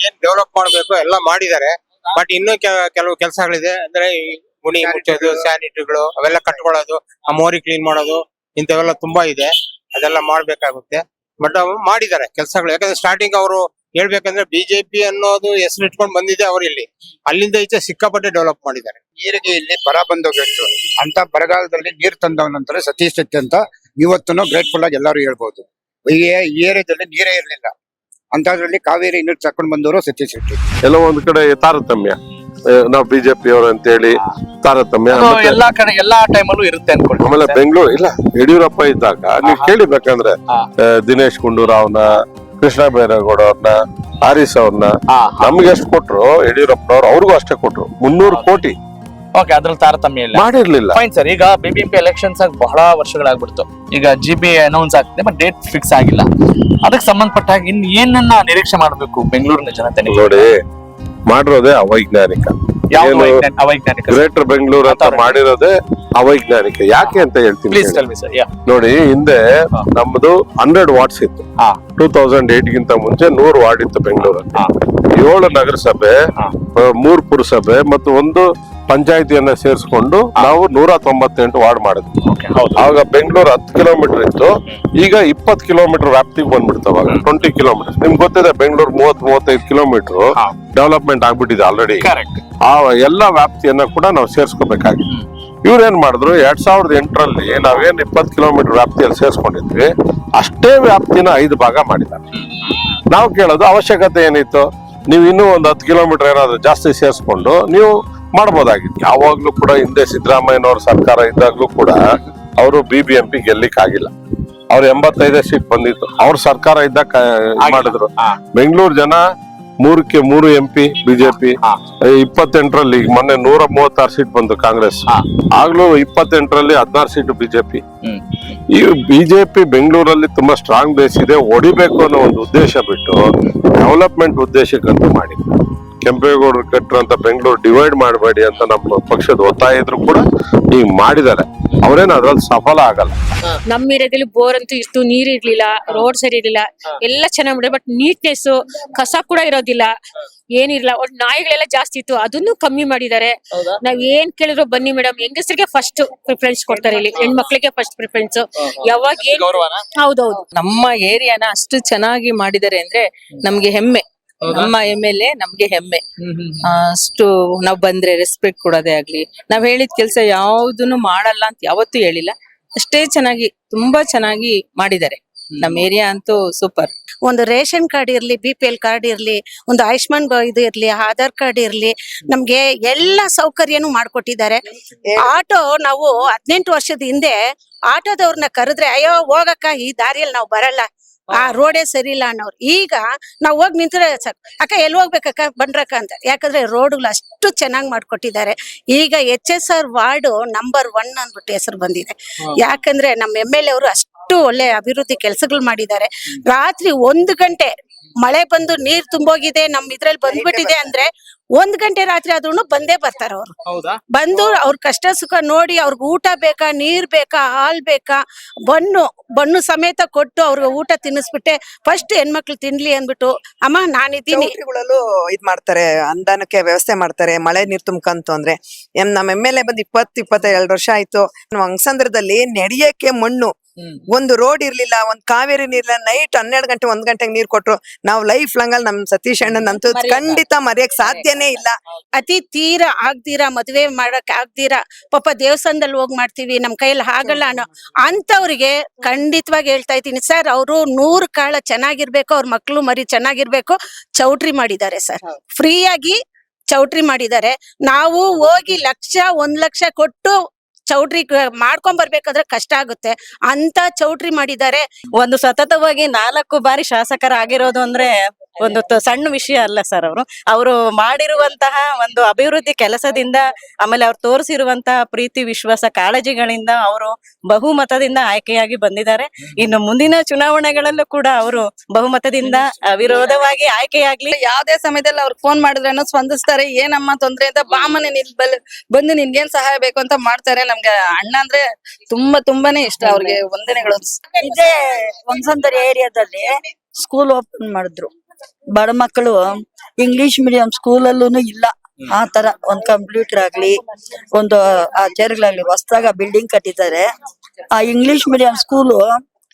ಏನ್ ಡೆವಲಪ್ ಮಾಡ್ಬೇಕು ಎಲ್ಲ ಮಾಡಿದ್ದಾರೆ. ಬಟ್ ಇನ್ನೂ ಕೆಲವು ಕೆಲಸಗಳಿದೆ. ಅಂದ್ರೆ ಈ ಗುಣಿ ಮುಚ್ಚೋದು, ಸ್ಯಾನಿಟರಿಗಳು ಅವೆಲ್ಲ ಕಟ್ಕೊಳ್ಳೋದು, ಆ ಮೋರಿ ಕ್ಲೀನ್ ಮಾಡೋದು, ಇಂಥವೆಲ್ಲ ತುಂಬಾ ಇದೆ. ಅದೆಲ್ಲ ಮಾಡ್ಬೇಕಾಗುತ್ತೆ. ಬಟ್ ಅವು ಮಾಡಿದ್ದಾರೆ ಕೆಲಸಗಳು. ಯಾಕಂದ್ರೆ ಸ್ಟಾರ್ಟಿಂಗ್ ಅವರು ಹೇಳ್ಬೇಕಂದ್ರೆ ಬಿಜೆಪಿ ಅನ್ನೋದು ಹೆಸರು ಇಟ್ಕೊಂಡು ಬಂದಿದೆ. ಅವರು ಇಲ್ಲಿ ಅಲ್ಲಿಂದ ಈಚೆ ಸಿಕ್ಕಾಪಟ್ಟೆ ಡೆವಲಪ್ ಮಾಡಿದ್ದಾರೆ. ನೀರಿಗೆ ಇಲ್ಲಿ ಬರ ಬಂದೋಗಿತ್ತು ಅಂತ ಬರಗಾಲದಲ್ಲಿ ನೀರ್ ತಂದವನಂತಾರೆ ಸತೀಶ್ ಶೆಟ್ಟಿ ಅಂತ ಇವತ್ತು ಗ್ರೇಟ್ಫುಲ್ ಆಗಿ ಎಲ್ಲರೂ ಹೇಳ್ಬೋದು. ಈ ಏರಿಯಾದಲ್ಲಿ ನೀರೇ ಇರಲಿಲ್ಲ, ಅಂತದ್ರಲ್ಲಿ ಕಾವೇರಿ ನೀರು ತಕೊಂಡು ಬಂದವರು ಸತೀಶ್ ಶೆಟ್ಟಿ. ಎಲ್ಲೋ ಒಂದ್ ಕಡೆ ತಾರತಮ್ಯ, ನಾವು ಬಿಜೆಪಿ ಅವರು ಅಂತ ಹೇಳಿ ತಾರತಮ್ಯ ಎಲ್ಲಾ ಕಡೆ ಎಲ್ಲಾ ಟೈಮಲ್ಲೂ ಇರುತ್ತೆ ಅನ್ಕೊಳ್ಳಿ. ಆಮೇಲೆ ಬೆಂಗಳೂರು ಇಲ್ಲ, ಯಡಿಯೂರಪ್ಪ ಇದ್ದಾಗ ನೀವು ಕೇಳಿಬೇಕಂದ್ರೆ ದಿನೇಶ್ ಗುಂಡೂರಾವ್ನ, ಕೃಷ್ಣ ಬೈರೇಗೌಡ ಅವ್ರನ್ನ, ಹಾರಿಸ್ ಅವ್ರನ್ನ ನಮ್ಗೆ ಎಷ್ಟು ಕೊಟ್ರು ಯಡಿಯೂರಪ್ಪನವ್ರು ಅವ್ರಿಗೂ ಅಷ್ಟೇ ಕೊಟ್ರು. 300 ಕೋಟಿ. ಓಕೆ, ಅದ್ರಲ್ಲಿ ತಾರತಮ್ಯ ಇಲ್ಲ, ಮಾಡಿರ್ಲಿಲ್ಲ. Fine sir. ಈಗ ಬಿಬಿಎಂಪಿ ಎಲೆಕ್ಷನ್ಸ್ ಆಗಿ ಬಹಳ ವರ್ಷಗಳಾಗ್ಬಿಡ್ತು. ಈಗ GB ಅನೌನ್ಸ್ ಆಗ್ತಿದೆ, ಬಟ್ ಡೇಟ್ ಫಿಕ್ಸ್ ಆಗಿಲ್ಲ. ಅದಕ್ಕೆ ಸಂಬಂಧಪಟ್ಟ ಹಾಗೆ ಇನ್ ಏನನ್ನ ನಿರೀಕ್ಷೆ ಮಾಡ್ಬೇಕು ಬೆಂಗಳೂರಿನ ಜನತೆ? ನೋಡಿ, ಮಾಡಿರೋದೇ ಅವೈಜ್ಞಾನಿಕ. ಗ್ರೇಟರ್ ಬೆಂಗಳೂರು ಅಂತ ಮಾಡಿರೋದೇ ಅವೈಜ್ಞಾನಿಕ. ಯಾಕೆ ಅಂತ ಹೇಳ್ತೀನಿ ನೋಡಿ. ಹಿಂದೆ ನಮ್ದು 100 ವಾರ್ಡ್ಸ್ ಇತ್ತು. 2008 ಗಿಂತ ಮುಂಚೆ 100 ವಾರ್ಡ್ ಇತ್ತು ಬೆಂಗಳೂರಲ್ಲಿ. 7 ನಗರಸಭೆ, 3 ಪುರಸಭೆ ಮತ್ತು 1 ಪಂಚಾಯತಿಯನ್ನ ಸೇರಿಸ್ಕೊಂಡು ನಾವು 198 ವಾರ್ಡ್ ಮಾಡಿದ್ವಿ. ಆಗ ಬೆಂಗಳೂರು 10 ಕಿಲೋಮೀಟರ್ ಇತ್ತು, ಈಗ 20 ಕಿಲೋಮೀಟರ್ ವ್ಯಾಪ್ತಿಗೆ ಬಂದ್ಬಿಡ್ತಾವಾಗ 20 ಕಿಲೋಮೀಟರ್. ನಿಮ್ಗೆ ಗೊತ್ತಿದೆ ಬೆಂಗಳೂರು 30-35 ಕಿಲೋಮೀಟರ್ ಡೆವಲಪ್ಮೆಂಟ್ ಆಗ್ಬಿಟ್ಟಿದೆ ಆಲ್ರೆಡಿ. ಆ ಎಲ್ಲ ವ್ಯಾಪ್ತಿಯನ್ನ ಕೂಡ ನಾವು ಸೇರ್ಸ್ಕೋಬೇಕಾಗಿತ್ತು. ಇವ್ರೇನ್ ಮಾಡಿದ್ರು, 2008ರಲ್ಲಿ ನಾವೇನ್ 20 ಕಿಲೋಮೀಟರ್ ವ್ಯಾಪ್ತಿಯಲ್ಲಿ ಸೇರ್ಸ್ಕೊಂಡಿದ್ವಿ, ಅಷ್ಟೇ ವ್ಯಾಪ್ತಿನ 5 ಭಾಗ ಮಾಡಿದ್ದಾರೆ. ನಾವು ಕೇಳೋದು ಅವಶ್ಯಕತೆ ಏನಿತ್ತು? ನೀವು ಇನ್ನೂ ಒಂದು 10 ಕಿಲೋಮೀಟರ್ ಏನಾದ್ರು ಜಾಸ್ತಿ ಸೇರ್ಸ್ಕೊಂಡು ನೀವು ಮಾಡ್ಬೋದಾಗಿತ್ತು. ಯಾವಾಗ್ಲೂ ಕೂಡ ಹಿಂದೆ ಸಿದ್ದರಾಮಯ್ಯನವ್ರ ಸರ್ಕಾರ ಇದ್ದಾಗ್ಲೂ ಕೂಡ ಅವರು BBMP ಗೆಲ್ಲಿಕ್ ಆಗಿಲ್ಲ. ಅವ್ರು 85 ಸೀಟ್ ಬಂದಿತ್ತು. ಅವ್ರ ಸರ್ಕಾರ ಇದ್ದಾಗ ಮಾಡಿದ್ರು. ಬೆಂಗಳೂರು ಜನ 3ಕ್ಕೆ 3 MP ಬಿಜೆಪಿ. 28ರಲ್ಲಿ ಮೊನ್ನೆ 136 ಸೀಟ್ ಬಂತು ಕಾಂಗ್ರೆಸ್. ಆಗ್ಲೂ 28ರಲ್ಲಿ 16 seat BJP. ಈ ಬಿಜೆಪಿ ಬೆಂಗಳೂರಲ್ಲಿ ತುಂಬಾ ಸ್ಟ್ರಾಂಗ್ ಬೇಸ್ ಇದೆ, ಹೊಡಿಬೇಕು ಅನ್ನೋ ಒಂದು ಉದ್ದೇಶ ಬಿಟ್ಟು ಡೆವಲಪ್ಮೆಂಟ್ ಉದ್ದೇಶಕ್ಕಂತೂ ಮಾಡಿದ್ರು. ಕೆಂಪೇಗೌಡರು ಕಟ್ಟರಂತ ಬೆಂಗಳೂರು ಡಿವೈಡ್ ಮಾಡಬೇಡಿ ಅಂತ ನಮ್ಮ ಪಕ್ಷದ ಒತ್ತಾಯ ಇದ್ರು ಕೂಡ ಈಗ ಮಾಡಿದ್ದಾರೆ. ಅವ್ರೇನು ಅದ್ರಲ್ಲಿ ಸಫಲ ಆಗಲ್ಲ. ನಮ್ಮ ಏರಿಯಾದಲ್ಲಿ ಬೋರ್ ಅಂತೂ ಇಷ್ಟು ನೀರ್ ಇರ್ಲಿಲ್ಲ, ರೋಡ್ ಸರಿ ಇರ್ಲಿಲ್ಲ, ಎಲ್ಲ ಚೆನ್ನಾಗ್ ಮಾಡಿದ್ರೆ. ಬಟ್ ನೀಟ್ನೆಸ್, ಕಸ ಕೂಡ ಇರೋದಿಲ್ಲ, ಏನಿಲ್ಲ. ನಾಯಿಗಳೆಲ್ಲ ಜಾಸ್ತಿ ಇತ್ತು, ಅದನ್ನು ಕಮ್ಮಿ ಮಾಡಿದ್ದಾರೆ. ನಾವ್ ಏನ್ ಕೇಳಿದ್ರು ಬನ್ನಿ ಮೇಡಮ್, ಹೆಂಗಸರಿಗೆ ಫಸ್ಟ್ ಪ್ರಿಫರೆನ್ಸ್ ಕೊಡ್ತಾರೆ ಇಲ್ಲಿ, ಹೆಣ್ಮಕ್ಳಿಗೆ ಫಸ್ಟ್ ಪ್ರಿಫರೆನ್ಸ್. ಯಾವಾಗ ಹೌದೌದು. ನಮ್ಮ ಏರಿಯಾನ ಅಷ್ಟು ಚೆನ್ನಾಗಿ ಮಾಡಿದ್ದಾರೆ ಅಂದ್ರೆ ನಮ್ಗೆ ಹೆಮ್ಮೆ. ನಮ್ಮ MLA ನಮ್ಗೆ ಹೆಮ್ಮೆ. ಅಷ್ಟು ನಾವ್ ಬಂದ್ರೆ ರೆಸ್ಪೆಕ್ಟ್ ಕೊಡೋದೇ ಆಗ್ಲಿ, ನಾವ್ ಹೇಳಿದ ಕೆಲ್ಸ ಯಾವ್ದನ್ನು ಮಾಡಲ್ಲ ಅಂತ ಯಾವತ್ತೂ ಹೇಳಿಲ್ಲ. ಅಷ್ಟೇ ಚೆನ್ನಾಗಿ, ತುಂಬಾ ಚೆನ್ನಾಗಿ ಮಾಡಿದ್ದಾರೆ. ನಮ್ಮ ಏರಿಯಾ ಅಂತೂ ಸೂಪರ್. ಒಂದು ರೇಷನ್ ಕಾರ್ಡ್ ಇರ್ಲಿ, BPL ಕಾರ್ಡ್ ಇರ್ಲಿ, ಒಂದು ಆಯುಷ್ಮಾನ್ ಇದು ಇರ್ಲಿ, ಆಧಾರ್ ಕಾರ್ಡ್ ಇರ್ಲಿ, ನಮ್ಗೆ ಎಲ್ಲ ಸೌಕರ್ಯನೂ ಮಾಡ್ಕೊಟ್ಟಿದ್ದಾರೆ. ಆಟೋ ನಾವು 18 ವರ್ಷದ ಹಿಂದೆ ಆಟೋದವ್ರನ್ನ ಕರೆದ್ರೆ ಅಯ್ಯೋ ಹೋಗಕ್ಕ, ಈ ದಾರಿಯಲ್ಲಿ ನಾವು ಬರಲ್ಲ, ಆ ರೋಡೇ ಸರಿ ಇಲ್ಲ ಅನ್ನೋರು. ಈಗ ನಾವು ಹೋಗಿ ನಿಂತ್ರೆ ಸಾಕು, ಅಕ್ಕ ಎಲ್ಲಿ ಹೋಗ್ಬೇಕಕ್ಕ ಬಂದ್ರಕ್ಕ ಅಂತ. ಯಾಕಂದ್ರೆ ರೋಡ್ಗಳು ಅಷ್ಟು ಚೆನ್ನಾಗಿ ಮಾಡ್ಕೊಟ್ಟಿದ್ದಾರೆ. ಈಗ HSR ವಾರ್ಡ್ ನಂಬರ್ 1 ಅಂದ್ಬಿಟ್ಟು ಹೆಸರು ಬಂದಿದೆ. ಯಾಕಂದ್ರೆ ನಮ್ಮ MLA ಅವರು ಅಷ್ಟು ಒಳ್ಳೆ ಅಭಿವೃದ್ಧಿ ಕೆಲಸಗಳು ಮಾಡಿದ್ದಾರೆ. ರಾತ್ರಿ 1 ಗಂಟೆ ಮಳೆ ಬಂದು ನೀರ್ ತುಂಬೋಗಿದೆ, ನಮ್ ಇದ್ರಲ್ಲಿ ಬಂದ್ಬಿಟ್ಟಿದೆ ಅಂದ್ರೆ 1 ಗಂಟೆ ರಾತ್ರಿ ಆದ್ರೂ ಬಂದೇ ಬರ್ತಾರ ಅವ್ರು. ಹೌದಾ? ಬಂದು ಅವ್ರ ಕಷ್ಟ ಸುಖ ನೋಡಿ, ಅವ್ರಿಗೆ ಊಟ ಬೇಕಾ, ನೀರ್ ಬೇಕಾ, ಹಾಲ್ ಬೇಕಾ, ಬನ್ನು ಸಮೇತ ಕೊಟ್ಟು ಅವ್ರಿಗೆ ಊಟ ತಿನ್ನಿಸ್ಬಿಟ್ಟೆ ಫಸ್ಟ್ ಹೆಣ್ಮಕ್ಳು ತಿನ್ಲಿ ಅಂದ್ಬಿಟ್ಟು, ಅಮ್ಮ ನಾನಿದ್ದೀನಿ ಇದ್ ಮಾಡ್ತಾರೆ, ಅನುದಾನಕ್ಕೆ ವ್ಯವಸ್ಥೆ ಮಾಡ್ತಾರೆ. ಮಳೆ ನೀರ್ ತುಂಬ್ಕಂತು ಅಂದ್ರೆ ನಮ್ಮ MLA ಬಂದ್ 22 ವರ್ಷ ಆಯ್ತು. ಅಂಗಸಂದ್ರದಲ್ಲಿ ನಡೆಯಕ್ಕೆ ಮಣ್ಣು, ಒಂದು ರೋಡ್ ಇರ್ಲಿಲ್ಲ, ಒಂದ್ ಕಾವೇರಿ ನೀರ್ಲಿಲ್ಲ. ನೈಟ್ 12 ಗಂಟೆ 1 ಗಂಟೆಗೆ ನೀರ್ ಕೊಟ್ರು. ನಾವು ಲೈಫ್ ಲಾಂಗ್ ಅಲ್ಲಿ ನಮ್ ಸತೀಶ್ ಅಣ್ಣನಂತೂ ಖಂಡಿತ ಮರೆಯಕ್ ಸಾಧ್ಯನೇ ಇಲ್ಲ. ಅತಿ ತೀರ ಆಗ್ದಿರಾ, ಮದ್ವೆ ಮಾಡಕ್ ಆಗ್ದಿರಾ, ಪಾಪ ದೇವಸ್ಥಾನದಲ್ಲಿ ಹೋಗಿ ಮಾಡ್ತೀವಿ, ನಮ್ ಕೈಯಲ್ಲಿ ಆಗಲ್ಲ ಅನ್ನೋ ಅಂತವ್ರಿಗೆ ಖಂಡಿತವಾಗಿ ಹೇಳ್ತಾ ಇದ್ದೀನಿ ಸರ್, ಅವರು 100 ಕಾಲ ಚೆನ್ನಾಗಿರ್ಬೇಕು, ಅವ್ರ ಮಕ್ಳು ಮರಿ ಚೆನ್ನಾಗಿರ್ಬೇಕು. ಚೌಟ್ರಿ ಮಾಡಿದ್ದಾರೆ ಸರ್, ಫ್ರೀಯಾಗಿ ಚೌಟ್ರಿ ಮಾಡಿದ್ದಾರೆ. ನಾವು ಹೋಗಿ 1 ಲಕ್ಷ ಕೊಟ್ಟು ಚೌಟ್ರಿ ಮಾಡ್ಕೊಂಡ್ ಬರ್ಬೇಕಾದ್ರೆ ಕಷ್ಟ ಆಗುತ್ತೆ ಅಂತ ಚೌಟ್ರಿ ಮಾಡಿದ್ದಾರೆ. ಒಂದು ಸತತವಾಗಿ 4 ಬಾರಿ ಶಾಸಕರಾಗಿರೋದು ಅಂದ್ರೆ ಒಂದು ಸಣ್ಣ ವಿಷಯ ಅಲ್ಲ ಸರ್. ಅವರು ಮಾಡಿರುವಂತಹ ಒಂದು ಅಭಿವೃದ್ಧಿ ಕೆಲಸದಿಂದ, ಆಮೇಲೆ ಅವ್ರು ತೋರಿಸಿರುವಂತಹ ಪ್ರೀತಿ, ವಿಶ್ವಾಸ, ಕಾಳಜಿಗಳಿಂದ ಅವರು ಬಹುಮತದಿಂದ ಆಯ್ಕೆಯಾಗಿ ಬಂದಿದ್ದಾರೆ. ಇನ್ನು ಮುಂದಿನ ಚುನಾವಣೆಗಳಲ್ಲೂ ಕೂಡ ಅವರು ಬಹುಮತದಿಂದ ಅವಿರೋಧವಾಗಿ ಆಯ್ಕೆಯಾಗ್ಲಿ. ಯಾವ್ದೇ ಸಮಯದಲ್ಲಿ ಅವ್ರಿಗೆ ಫೋನ್ ಮಾಡಿದ್ರೇನೋ ಸ್ಪಂದಿಸ್ತಾರೆ. ಏನಮ್ಮ ತೊಂದ್ರೆ ಅಂತ, ಬಾಮನೆ ಬಂದು ನಿನ್ಗೇನ್ ಸಹಾಯ ಬೇಕು ಅಂತ ಮಾಡ್ತಾರೆ. ನಮ್ಗೆ ಅಣ್ಣ ಅಂದ್ರೆ ತುಂಬಾನೇ ಇಷ್ಟ. ಅವ್ರಿಗೆ ವಂದನೆಗಳು. ಇದೇ ಒಂದ್ಸಂದರಿ ಏರಿಯಾದಲ್ಲಿ ಸ್ಕೂಲ್ ಓಪನ್ ಮಾಡಿದ್ರು. ಬಡ ಮಕ್ಕಳು ಇಂಗ್ಲಿಷ್ ಮೀಡಿಯಂ ಸ್ಕೂಲಲ್ಲೂ ಇಲ್ಲ. ಆ ತರ ಒಂದ್ ಕಂಪ್ಯೂಟರ್ ಆಗ್ಲಿ, ಒಂದು ಆ ಚೇರ್ಗಳಾಗ್ಲಿ ಹೊಸದಾಗ ಬಿಲ್ಡಿಂಗ್ ಕಟ್ಟಿದ್ದಾರೆ. ಆ ಇಂಗ್ಲಿಷ್ ಮೀಡಿಯಂ ಸ್ಕೂಲು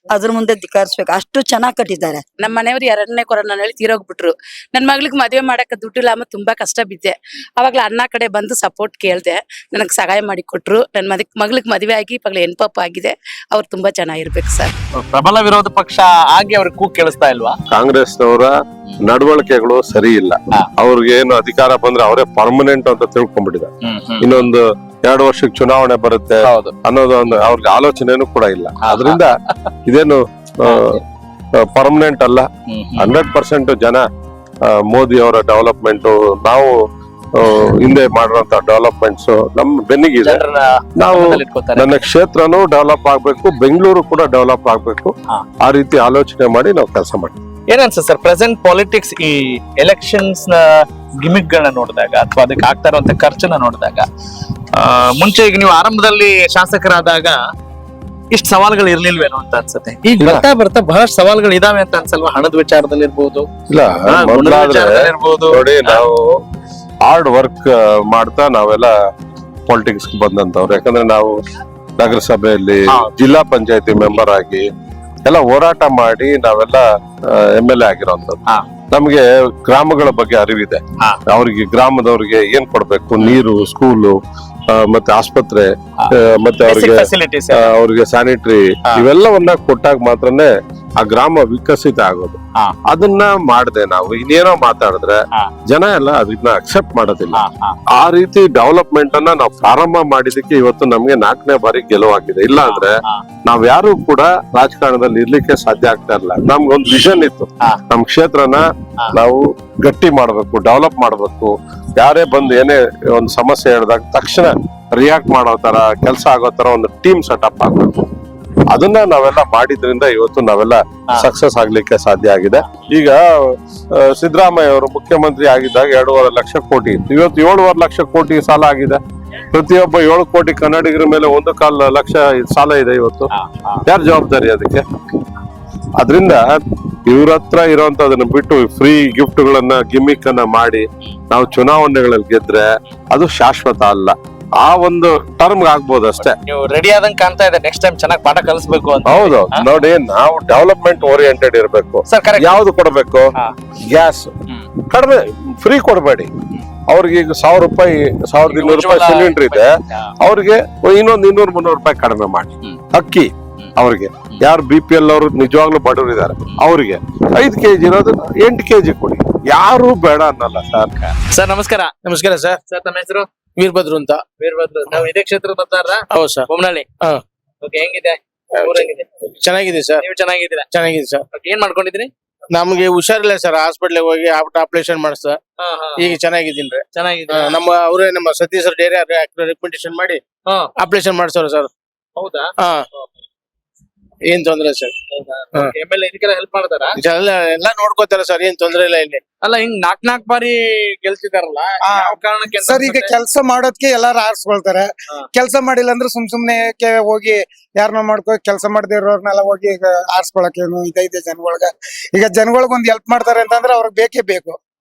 ಅದ್ರ ಮುಂದೆ ಧಿಕ್ಕರಿಸ್ಬೇಕು, ಅಷ್ಟು ಚೆನ್ನಾಗ್ ಕಟ್ಟಿದ್ದಾರೆ. ನಮ್ಮ ಮನೆಯವ್ರು 2ನೇ ಕೊರೋನಾ ಹೇಳಿ ತೀರೋಗ್ಬಿಟ್ರು. ನನ್ ಮಗಳಿಗೆ ಮದುವೆ ಮಾಡಕ್ಕೆ ದುಡ್ಡಿಲ್ಲ, ಅಮ್ಮ ತುಂಬಾ ಕಷ್ಟ ಬಿದ್ದೆ. ಅವಾಗ್ಲ ಅಣ್ಣ ಕಡೆ ಬಂದು ಸಪೋರ್ಟ್ ಕೇಳ್ದೆ, ನನಗ್ ಸಹಾಯ ಮಾಡಿ ಕೊಟ್ರು. ನನ್ ಮಗಳಿಗೆ ಮದುವೆ ಆಗಿ ಇವಾಗ್ಲ ಹೆಣ್ಪಾಪ ಆಗಿದೆ. ಅವ್ರು ತುಂಬಾ ಚೆನ್ನಾಗಿರ್ಬೇಕು ಸರ್. ಪ್ರಬಲ ವಿರೋಧ ಪಕ್ಷ ಆಗಿ ಅವ್ರಿಗೆ ಕೂಗ್ ಕೇಳಿಸ್ತಾ ಇಲ್ವಾ? ಕಾಂಗ್ರೆಸ್ನವರ ನಡವಳಿಕೆಗಳು ಸರಿ ಇಲ್ಲ. ಅವ್ರಿಗೆ ಏನು ಅಧಿಕಾರ ಬಂದ್ರೆ ಅವರೇ ಪರ್ಮನೆಂಟ್ ಅಂತ ತಿಳ್ಕೊಂಡ್ಬಿಟ್ಟಿದ್ದಾರೆ. ಇನ್ನೊಂದು 2 ವರ್ಷಕ್ಕೆ ಚುನಾವಣೆ ಬರುತ್ತೆ ಅನ್ನೋದು ಒಂದು ಅವ್ರಿಗೆ ಆಲೋಚನೆನೂ ಕೂಡ ಇಲ್ಲ. ಅದರಿಂದ ಇದೇನು ಪರ್ಮನೆಂಟ್ ಅಲ್ಲ. 100% ಜನ ಮೋದಿ ಅವರ ಡೆವಲಪ್ಮೆಂಟ್, ನಾವು ಹಿಂದೆ ಮಾಡಿರುವಂತ ಡೆವಲಪ್ಮೆಂಟ್ಸ್ ನಮ್ ಬೆನ್ನಿಗಿದೆ. ನಾವು ನನ್ನ ಕ್ಷೇತ್ರನೂ ಡೆವಲಪ್ ಆಗ್ಬೇಕು, ಬೆಂಗಳೂರು ಕೂಡ ಡೆವಲಪ್ ಆಗ್ಬೇಕು. ಆ ರೀತಿ ಆಲೋಚನೆ ಮಾಡಿ ನಾವು ಕೆಲಸ ಮಾಡ್ತೀವಿ. ಏನನ್ಸುತ್ತೆ ಸರ್, ಪ್ರೆಸೆಂಟ್ ಪಾಲಿಟಿಕ್ಸ್ ಈ ಎಲೆಕ್ಷನ್ಸ್ ನ ಗಿಮಿಕ್ ಗಳನ್ನ ನೋಡಿದಾಗ, ಅಥವಾ ಅದಕ್ಕೆ ಆಗ್ತಾ ಇರುವಂತ ಖರ್ಚನ್ನ ನೋಡಿದಾಗ, ಮುಂಚೆ ಈಗ ನೀವು ಆರಂಭದಲ್ಲಿ ಶಾಸಕರಾದಾಗ ಇಷ್ಟು ಸವಾಲುಗಳು ಇರ್ಲಿಲ್ವೇನೋ ಅಂತ ಅನ್ಸುತ್ತೆ. ಈಗ ಬರ್ತಾ ಬರ್ತಾ ಬಹಳಷ್ಟು ಸವಾಲುಗಳು ಇದಾವೆ ಅಂತ ಅನ್ಸಲ್ವಾ? ಹಣದ ವಿಚಾರದಲ್ಲಿ ಇರ್ಬೋದು, ಇಲ್ಲ ನೋಡಿ, ನಾವು ಹಾರ್ಡ್ ವರ್ಕ್ ಮಾಡ್ತಾ ನಾವೆಲ್ಲ ಪಾಲಿಟಿಕ್ಸ್ ಬಂದಂತವ್ರು. ಯಾಕಂದ್ರೆ ನಾವು ನಗರಸಭೆಯಲ್ಲಿ, ಜಿಲ್ಲಾ ಪಂಚಾಯತಿ ಮೆಂಬರ್ ಆಗಿ ಎಲ್ಲ ಹೋರಾಟ ಮಾಡಿ ನಾವೆಲ್ಲ MLA ಆಗಿರೋಂಥದ್ದು. ನಮ್ಗೆ ಗ್ರಾಮಗಳ ಬಗ್ಗೆ ಅರಿವಿದೆ. ಅವ್ರಿಗೆ ಗ್ರಾಮದವ್ರಿಗೆ ಏನ್ ಕೊಡ್ಬೇಕು, ನೀರು, ಸ್ಕೂಲು, ಮತ್ತೆ ಆಸ್ಪತ್ರೆ, ಮತ್ತೆ ಅವ್ರಿಗೆ ಸ್ಯಾನಿಟರಿ, ಇವೆಲ್ಲವನ್ನ ಕೊಟ್ಟಾಗ ಮಾತ್ರನೇ ಆ ಗ್ರಾಮ ವಿಕಸಿತ ಆಗೋದು. ಅದನ್ನ ಮಾಡದೆ ನಾವು ಇನ್ನೇನೋ ಮಾತಾಡಿದ್ರೆ ಜನ ಎಲ್ಲ ಅದನ್ನ ಅಕ್ಸೆಪ್ಟ್ ಮಾಡೋದಿಲ್ಲ. ಆ ರೀತಿ ಡೆವಲಪ್ಮೆಂಟ್ ಅನ್ನ ನಾವು ಪ್ರಾರಂಭ ಮಾಡಿದಕ್ಕೆ ಇವತ್ತು ನಮ್ಗೆ 4ನೇ ಬಾರಿ ಗೆಲುವಾಗಿದೆ. ಇಲ್ಲ ಅಂದ್ರೆ ನಾವ್ ಯಾರು ಕೂಡ ರಾಜಕಾರಣದಲ್ಲಿ ಇರ್ಲಿಕ್ಕೆ ಸಾಧ್ಯ ಆಗ್ತಾ ಇಲ್ಲ. ನಮ್ಗೊಂದು ವಿಷನ್ ಇತ್ತು, ನಮ್ ಕ್ಷೇತ್ರನ ನಾವು ಗಟ್ಟಿ ಮಾಡ್ಬೇಕು, ಡೆವಲಪ್ ಮಾಡ್ಬೇಕು. ಯಾರೇ ಬಂದು ಏನೇ ಒಂದು ಸಮಸ್ಯೆ ಹೇಳಿದಾಗ ತಕ್ಷಣ ರಿಯಾಕ್ಟ್ ಮಾಡೋ ತರ, ಕೆಲಸ ಆಗೋ ತರ ಒಂದು ಟೀಮ್ ಸೆಟಪ್ ಆಗ್ಬೇಕು. ಅದನ್ನ ನಾವೆಲ್ಲ ಮಾಡಿದ್ರಿಂದ ಇವತ್ತು ನಾವೆಲ್ಲ ಸಕ್ಸಸ್ ಆಗ್ಲಿಕ್ಕೆ ಸಾಧ್ಯ ಆಗಿದೆ. ಈಗ ಸಿದ್ದರಾಮಯ್ಯ ಅವರು ಮುಖ್ಯಮಂತ್ರಿ ಆಗಿದ್ದಾಗ 2.5 ಲಕ್ಷ ಕೋಟಿ ಇತ್ತು. ಇವತ್ತು 7.5 ಲಕ್ಷ ಕೋಟಿ ಸಾಲ ಆಗಿದೆ. ಪ್ರತಿಯೊಬ್ಬ 7 ಕೋಟಿ ಕನ್ನಡಿಗರ ಮೇಲೆ 1.25 ಲಕ್ಷ ಸಾಲ ಇದೆ. ಇವತ್ತು ಯಾರು ಜವಾಬ್ದಾರಿ ಅದಕ್ಕೆ? ಅದರಿಂದ ಇವ್ರ ಹತ್ರ ಇರೋಂತದನ್ನ ಬಿಟ್ಟು ಫ್ರೀ ಗಿಫ್ಟ್ ಗಳನ್ನ, ಗಿಮಿಕ್ ಅನ್ನ ಮಾಡಿ ನಾವು ಚುನಾವಣೆಗಳಲ್ಲಿ ಗೆದ್ರೆ ಅದು ಶಾಶ್ವತ ಅಲ್ಲ. ಆ ಒಂದು ಟರ್ಮ್ ಆಗ್ಬೋದು ಅಷ್ಟೇ. ನೀವು ರೆಡಿ ಆದಂಗೆ ಕಾಣ್ತಾ ಇದೆ, ನೆಕ್ಸ್ಟ್ ಟೈಮ್ ಚೆನ್ನಾಗಿ ಪಾಠ ಕಲಿಸ್ಬೇಕು ಅಂತ. ಹೌದು, ನೋಡಿ, ನಾವು ಡೆವಲಪ್ಮೆಂಟ್ ಓರಿಯೆಂಟೆಡ್ ಇರಬೇಕು. ಯಾವ್ದು ಕೊಡ್ಬೇಕು? ಗ್ಯಾಸ್ ಕಡಿಮೆ, ಫ್ರೀ ಕೊಡಬೇಡಿ. ಅವ್ರಿಗೆ ಈಗ 1000 ರೂಪಾಯಿ, 1200 ರೂಪಾಯಿ ಸಿಲಿಂಡರ್ ಇದೆ, ಅವ್ರಿಗೆ ಇನ್ನೊಂದು 200-300 ರೂಪಾಯಿ ಕಡಿಮೆ ಮಾಡಿ. ಅಕ್ಕಿ ಅವ್ರಿಗೆ ಯಾರು BPL ಅವರು ನಿಜವಾಗ್ಲೂ ಬಡವರು ಇದಾರೆ ಅವ್ರಿಗೆ 5 kg ಇರೋದು 8 kg ಕೊಡಿ, ಯಾರು ಬೇಡ ಅನ್ನಲ್ಲ ಸರ್. ಸರ್ ನಮಸ್ಕಾರ. ನಮಸ್ಕಾರ ಸರ್. ಸರ್ ತಮ್ಮ ಹೆಸರು? ವೀರಭದ್ರು ಅಂತ. ವೀರಭದ್ರ. ನಾವು ಇದೇ ಕ್ಷೇತ್ರದ ಮತದಾರರ? ಹೌದು ಸರ್. ಬೊಮ್ಮನಹಳ್ಳಿ. ಹಾ. ಓಕೆ, ಹೆಂಗಿದೆ ಊರ್ ಹೆಂಗಿದೆ? ಚೆನ್ನಾಗಿದೆ ಸರ್. ನೀವು ಚೆನ್ನಾಗಿದ್ದೀರಾ? ಚೆನ್ನಾಗಿದೆ ಸರ್. Okay, ಏನ್ ಮಾಡ್ಕೊಂಡಿದ್ರಿ? ನಮ್ಗೆ ಹುಷಾರಿಲ್ಲ ಸರ್, ಹಾಸ್ಪಿಟ್ಲ್ ಹೋಗಿ ಆಪರೇಷನ್ ಮಾಡಿಸ ಈಗ ಚೆನ್ನಾಗಿದ್ದೀನಿ. ಚೆನ್ನಾಗಿದ್ದೀರಾ? ಅವರೇ ನಮ್ಮ ಸತೀಶ್ ಡೇರಿ ರೆಕಮೆಂಡೇಶನ್ ಮಾಡಿ ಆಪರೇಷನ್ ಮಾಡ್ಸೋರು ಸರ್. ಹೌದಾ? ಏನ್ ತೊಂದ್ರೆ ಸರ್. MLA ಇದಕ್ಕೆಲ್ಲ ಹೆಲ್ಪ್ ಮಾಡ್ತಾರ? ಎಲ್ಲ ನೋಡ್ಕೋತಾರೆ ಸರ್, ಏನ್ ತೊಂದ್ರೆ ಇಲ್ಲ ಇಲ್ಲಿ. ಅಲ್ಲ, ಹಿಂಗ್ ನಾಲ್ಕ್ ಬಾರಿ ಗೆಲ್ತಿದಾರಲ್ಲ, ಯಾವ ಕಾರಣಕ್ಕೆ ಅಂತ ಸರ್ ಈಗ ಅನ್ಸುತ್ತೆ? ಕೆಲಸ ಮಾಡೋದಕ್ಕೆ ಎಲ್ಲಾರು ಆರಿಸ್ಕೊಳ್ತಾರೆ. ಕೆಲಸ ಮಾಡಿಲ್ಲ ಅಂದ್ರೆ ಸುಮ್ನೆ ಹೋಗಿ ಯಾರನ್ನ ಮಾಡ್ಕೊ ಕೆಲಸ ಮಾಡದೇ ಇರೋರ್ನೆಲ್ಲ ಹೋಗಿ ಈಗ ಆರಿಸ್ಕೊಳಕ್ ಏನು ಇದೈತೆ ಜನಗಳ್ಗ. ಈಗ ಜನಗಳ್ಗ ಒಂದ್ ಹೆಲ್ಪ್ ಮಾಡ್ತಾರೆ ಅಂತಂದ್ರೆ ಅವ್ರಿಗೆ ಬೇಕೇ ಬೇಕು,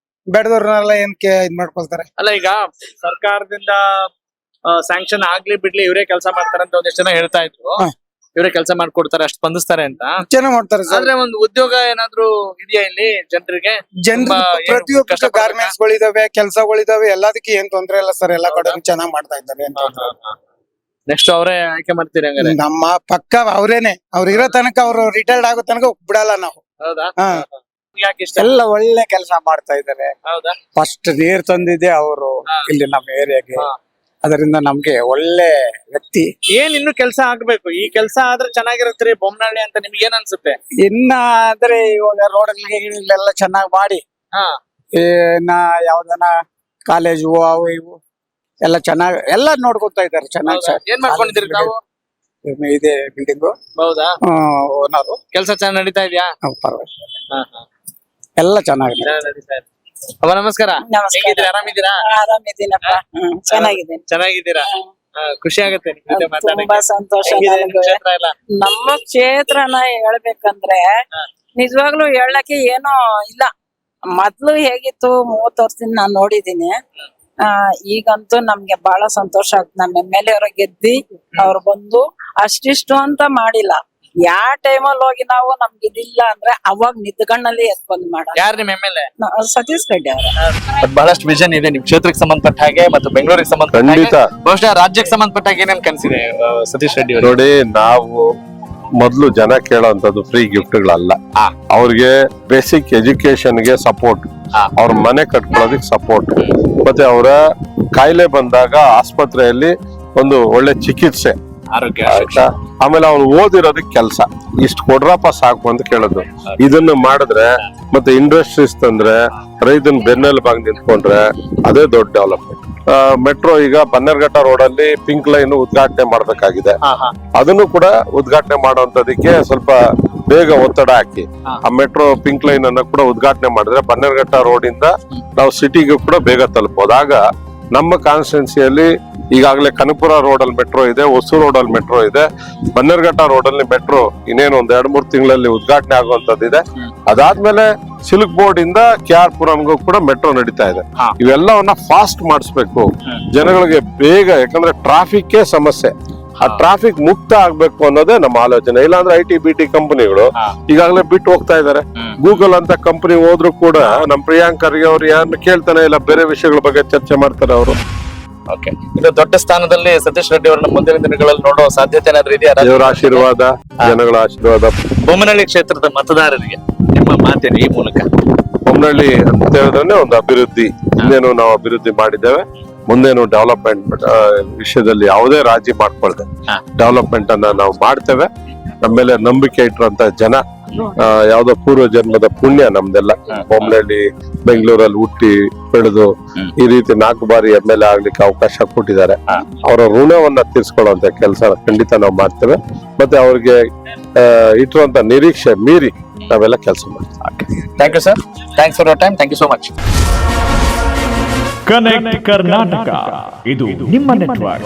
ಬೇಡದವ್ರನ್ನೆಲ್ಲ ಏನಕ್ಕೆ ಇದ್ ಮಾಡ್ಕೊಳ್ತಾರೆ. ಅಲ್ಲ, ಈಗ ಸರ್ಕಾರದಿಂದ ಸ್ಯಾಂಕ್ಷನ್ ಆಗ್ಲಿ ಬಿಡ್ಲಿ ಇವರೇ ಕೆಲಸ ಮಾಡ್ತಾರೆ ಅಂತ ಒಂದಿಷ್ಟು ಜನ ಹೇಳ್ತಾ ಇದ್ರು. ಇವರೇ ಕೆಲಸ ಮಾಡ್ಕೊಡ್ತಾರೆ, ಅಷ್ಟು ಸ್ಪಂದಿಸ್ತಾರೆ ಅಂತ. ಚೆನ್ನಾಗ್ ಮಾಡ್ತಾರೆ ಸರ್. ಆದ್ರೆ ಒಂದು ಉದ್ಯೋಗ ಏನಾದ್ರು ಇದೆಯಾ ಇಲ್ಲಿ ಜನರಿಗೆ? ಜನರು ಪ್ರತಿಯೊಬ್ಬ ಗಾರ್ಮೆಂಟ್ಸ್ ಗಳಿದಾವೆ, ಕೆಲ್ಸಗಳಿದಾವೆ, ಎಲ್ಲದಕ್ಕೆ ಏನ್ ತೊಂದ್ರೆ ಇಲ್ಲ ಸರ್. ಎಲ್ಲಾ ಕಡೆ ಚೆನ್ನಾಗ್ ಮಾಡ್ತಾ ಇದ್ದಾರೆ. ನೆಕ್ಸ್ಟ್ ಅವರೇ ಆಯ್ಕೆ ಮಾಡ್ತೀರಿ ಹಂಗಾರೆ? ನಮ್ಮ ಪಕ್ಕ ಅವ್ರೇನೆ, ಅವ್ರು ಇರೋ ತನಕ, ಅವ್ರು ರಿಟೈರ್ಡ್ ಆಗೋ ತನಕ ಬಿಡಲ್ಲ ನಾವು. ಹೌದಾ? ಹಾ. ಯಾಕೆ ಇಷ್ಟ? ಎಲ್ಲ ಒಳ್ಳೆ ಕೆಲಸ ಮಾಡ್ತಾ ಇದ್ದಾರೆ. ಹೌದಾ? ಫಸ್ಟ್ ನೀರ್ ತಂದಿದೆ ಅವರು ಇಲ್ಲಿ ನಮ್ಮ ಏರಿಯಾಗೆ. ಅದರಿಂದ ನಮ್ಗೆ ಒಳ್ಳೆ ವ್ಯಕ್ತಿ. ಏನ್ ಇನ್ನು ಕೆಲಸ ಆಗ್ಬೇಕು? ಈ ಕೆಲಸ ಆದ್ರೆ ಚೆನ್ನಾಗಿರತ್ರಿ ಬೊಮ್ಮನಹಳ್ಳಿ ಅಂತ ನಿಮ್ಗೆ ಏನ್ ಅನ್ಸುತ್ತೆ? ಇನ್ನ ಅಂದ್ರೆ ಇವಾಗ ರೋಡ್ಗಳೆಲ್ಲ ಚೆನ್ನಾಗಿ ಮಾಡಿ, ಇನ್ನ ಯಾವ್ದನ ಕಾಲೇಜು ಅವು ಇವು ಎಲ್ಲ ಚೆನ್ನಾಗಿ ಎಲ್ಲ ನೋಡ್ಕೊತಾ ಇದ್ದಾರೆ. ಚೆನ್ನಾಗಿ ಸರ್. ಏನ್ ಮಾಡ್ಕೊಂಡಿದ್ದೀರಿ ತಾವು? ಇದೆ ಬಿಲ್ಡಿಂಗು. ಹೌದಾ? ಓನರು. ಕೆಲಸ ಚೆನ್ನಾಗಿ ನಡೀತಾ ಇದೆಯಾ? ಪರವಾಗಿಲ್ಲ, ಎಲ್ಲ ಚೆನ್ನಾಗಿದೆ. ಅವ ನಮಸ್ಕಾರ. ಹೇಗಿದ್ದೀರಾ? ಆರಾಮಿದ್ದೀರಾ? ಆರಾಮಿದ್ದೀನಪ್ಪ. ಚೆನ್ನಾಗಿದ್ದೀನಿ. ಚೆನ್ನಾಗಿದ್ದೀರಾ? ಖುಷಿ ಆಗುತ್ತೆ ನಿಮ್ ಜೊತೆ ಮಾತಾಡಕ್ಕೆ. ತುಂಬಾ ಸಂತೋಷ. ಹೇಗಿದೆ ನಿಮ್ ಕ್ಷೇತ್ರ ಎಲ್ಲ? ನಮ್ಮ ಕ್ಷೇತ್ರನ ಹೇಳ್ಬೇಕಂದ್ರೆ ನಿಜವಾಗ್ಲೂ ಹೇಳಕ್ಕೆ ಏನೋ ಇಲ್ಲ. ಮೊದ್ಲು ಹೇಗಿತ್ತು 30 ವರ್ಷದಿಂದ ನಾನ್ ನೋಡಿದೀನಿ. ಈಗಂತೂ ನಮ್ಗೆ ಬಹಳ ಸಂತೋಷ ಆಗ್ತದೆ. ನಮ್ಮ MLA ಅವ್ರ ಗೆದ್ದಿ ಅವ್ರು ಬಂದು ಅಷ್ಟಿಷ್ಟು ಅಂತ ಮಾಡಿಲ್ಲ. ಯಾವ ಟೈಮಲ್ಲಿ ಹೋಗಿ ನಾವು ನಮ್ಗೆ ಇದಿಲ್ಲ ಅಂದ್ರೆ ಅವಾಗ ನಿದ್ಗಣ್ಣಲ್ಲಿ ಎತ್ಕೊಂಡ್ ಮಾಡ. ಯಾರು ನಿಮ್ MLA? ಸತೀಶ್ ರೆಡ್ಡಿ ಅವ್ರ. ಬಹಳಷ್ಟು ವಿಷನ್ ಇದೆ ನಿಮ್ ಕ್ಷೇತ್ರಕ್ಕೆ ಸಂಬಂಧಪಟ್ಟ ಹಾಗೆ ಮತ್ತು ಬೆಂಗಳೂರಿಗೆ ಸಂಬಂಧಪಟ್ಟ ಹಾಗೆ. ಖಂಡಿತ. ಬಹುಶಃ ರಾಜ್ಯಕ್ಕೆ ಸಂಬಂಧಪಟ್ಟ ಹಾಗೆ ಏನೇನ್ ಕನ್ಸಿದೆ ಸತೀಶ್ ರೆಡ್ಡಿ ಅವರು? ನೋಡಿ, ನಾವು ಮೊದ್ಲು ಜನ ಕೇಳೋಂಥದ್ದು ಫ್ರೀ ಗಿಫ್ಟ್ಗಳಲ್ಲ. ಅವ್ರಿಗೆ ಬೇಸಿಕ್ ಎಜುಕೇಶನ್ಗೆ ಸಪೋರ್ಟ್, ಅವ್ರ ಮನೆ ಕಟ್ಕೊಳ್ಳೋದಕ್ಕೆ ಸಪೋರ್ಟ್, ಮತ್ತೆ ಅವರ ಕಾಯಿಲೆ ಬಂದಾಗ ಆಸ್ಪತ್ರೆಯಲ್ಲಿ ಒಂದು ಒಳ್ಳೆ ಚಿಕಿತ್ಸೆ, ಆರೋಗ್ಯ, ಆಯ್ತಾ? ಆಮೇಲೆ ಅವ್ನು ಓದಿರೋದಕ್ಕೆ ಕೆಲಸ, ಇಷ್ಟು ಕೊಡ್ರಪ್ಪ ಸಾಕು ಅಂತ ಕೇಳೋದು. ಇದನ್ನ ಮಾಡಿದ್ರೆ ಮತ್ತೆ ಇಂಡಸ್ಟ್ರೀಸ್ ತಂದ್ರೆ, ರೈತನ ಬೆನ್ನೆಲುಬಾಗಿ ನಿಂತ್ಕೊಂಡ್ರೆ ಅದೇ ದೊಡ್ಡ ಡೆವಲಪ್ಮೆಂಟ್. ಮೆಟ್ರೋ ಈಗ ಬನ್ನೇರ್ಘಟ್ಟ ರೋಡ್ ಅಲ್ಲಿ ಪಿಂಕ್ ಲೈನ್ ಉದ್ಘಾಟನೆ ಮಾಡ್ಬೇಕಾಗಿದೆ. ಅದನ್ನು ಕೂಡ ಉದ್ಘಾಟನೆ ಮಾಡುವಂತದಕ್ಕೆ ಸ್ವಲ್ಪ ಬೇಗ ಒತ್ತಡ ಹಾಕಿ ಆ ಮೆಟ್ರೋ ಪಿಂಕ್ ಲೈನ್ ಅನ್ನ ಕೂಡ ಉದ್ಘಾಟನೆ ಮಾಡಿದ್ರೆ ಬನ್ನೇರ್ಘಟ್ಟ ರೋಡ್ ಇಂದ ನಾವು ಸಿಟಿಗೂ ಕೂಡ ಬೇಗ ತಲುಪಬಹುದು. ಆಗ ನಮ್ಮ ಕಾನ್ಸ್ಟಿಟ್ಯೂನ್ಸಿಯಲ್ಲಿ ಈಗಾಗಲೇ ಕನಕಪುರ ರೋಡ್ ಅಲ್ಲಿ ಮೆಟ್ರೋ ಇದೆ, ಹೊಸೂರು ರೋಡ್ ಅಲ್ಲಿ ಮೆಟ್ರೋ ಇದೆ, ಬನ್ನೇರ್ಘಟ್ಟ ರೋಡ್ ಅಲ್ಲಿ ಮೆಟ್ರೋ ಇನ್ನೇನು ಒಂದ್ 2-3 ತಿಂಗಳಲ್ಲಿ ಉದ್ಘಾಟನೆ ಆಗುವಂತದ್ದಿದೆ. ಅದಾದ್ಮೇಲೆ ಸಿಲ್ಕ್ ಬೋರ್ಡ್ ಇಂದ KR ಪುರಂಗೂ ಕೂಡ ಮೆಟ್ರೋ ನಡೀತಾ ಇದೆ. ಇವೆಲ್ಲವನ್ನ ಫಾಸ್ಟ್ ಮಾಡಿಸ್ಬೇಕು ಜನಗಳಿಗೆ ಬೇಗ, ಯಾಕಂದ್ರೆ ಟ್ರಾಫಿಕ್ ಸಮಸ್ಯೆ. ಆ ಟ್ರಾಫಿಕ್ ಮುಕ್ತ ಆಗ್ಬೇಕು ಅನ್ನೋದೇ ನಮ್ಮ ಆಲೋಚನೆ. ಇಲ್ಲಾಂದ್ರೆ IT-BT ಕಂಪನಿಗಳು ಈಗಾಗಲೇ ಬಿಟ್ಟು ಹೋಗ್ತಾ ಇದಾರೆ. ಗೂಗಲ್ ಅಂತ ಕಂಪನಿ ಹೋದ್ರು ಕೂಡ ನಮ್ ಪ್ರಿಯಾಂಕ್ ಖರ್ಗೆ ಅವ್ರು ಯಾರನ್ನ ಕೇಳ್ತಾನೆ ಇಲ್ಲ, ಬೇರೆ ವಿಷಯಗಳ ಬಗ್ಗೆ ಚರ್ಚೆ ಮಾಡ್ತಾರೆ ಅವರು. ಓಕೆ, ಇದು ದೊಡ್ಡ ಸ್ಥಾನದಲ್ಲಿ ಸತೀಶ್ ರೆಡ್ಡಿ ಅವರನ್ನ ಮುಂದಿನ ದಿನಗಳಲ್ಲಿ ನೋಡುವ ಸಾಧ್ಯತೆ ಏನಾದ್ರೂ ಇದೆಯಾ? ದೇವರ ಆಶೀರ್ವಾದ, ಜನಗಳ ಆಶೀರ್ವಾದ. ಬೊಮ್ಮನಹಳ್ಳಿ ಕ್ಷೇತ್ರದ ಮತದಾರರಿಗೆ ನಿಮ್ಮ ಮಾತೇನು ಈ ಮೂಲಕ? ಬೊಮ್ಮನಹಳ್ಳಿ ಅಂತ ಹೇಳಿದ್ರೆ ಒಂದು ಅಭಿವೃದ್ಧಿ, ಹಿಂದೇನು ನಾವು ಅಭಿವೃದ್ಧಿ ಮಾಡಿದ್ದೇವೆ, ಮುಂದೇನು ಡೆವಲಪ್ಮೆಂಟ್ ವಿಷಯದಲ್ಲಿ ಯಾವುದೇ ರಾಜಿ ಮಾಡ್ಕೊಳ್ದೆ ಡೆವಲಪ್ಮೆಂಟ್ ಅನ್ನ ನಾವು ಮಾಡ್ತೇವೆ. ನಮ್ಮ ಮೇಲೆ ನಂಬಿಕೆ ಇಟ್ಟಿರುವಂತ ಜನ, ಯಾವ್ದೋ ಪೂರ್ವ ಜನ್ಮದ ಪುಣ್ಯ ನಮ್ದೆಲ್ಲ. ಬೊಮ್ಮನಹಳ್ಳಿ ಬೆಂಗಳೂರಲ್ಲಿ ಹುಟ್ಟಿ ಬೆಳೆದು ಈ ರೀತಿ 4 ಬಾರಿ MLA ಆಗ್ಲಿಕ್ಕೆ ಅವಕಾಶ ಕೊಟ್ಟಿದ್ದಾರೆ. ಅವರ ಋಣವನ್ನ ತೀರ್ಸ್ಕೊಳ್ಳುವಂತ ಕೆಲಸ ಖಂಡಿತ ನಾವು ಮಾಡ್ತೇವೆ. ಮತ್ತೆ ಅವ್ರಿಗೆ ಇಟ್ಟಿರುವಂತ ನಿರೀಕ್ಷೆ ಮೀರಿ ನಾವೆಲ್ಲ ಕೆಲಸ ಮಾಡ್ತೀವಿ. Thank you sir, thanks for your time, thank you so much. Connect Karnataka, ಇದು ನಿಮ್ಮ ನೆಟ್ವರ್ಕ್.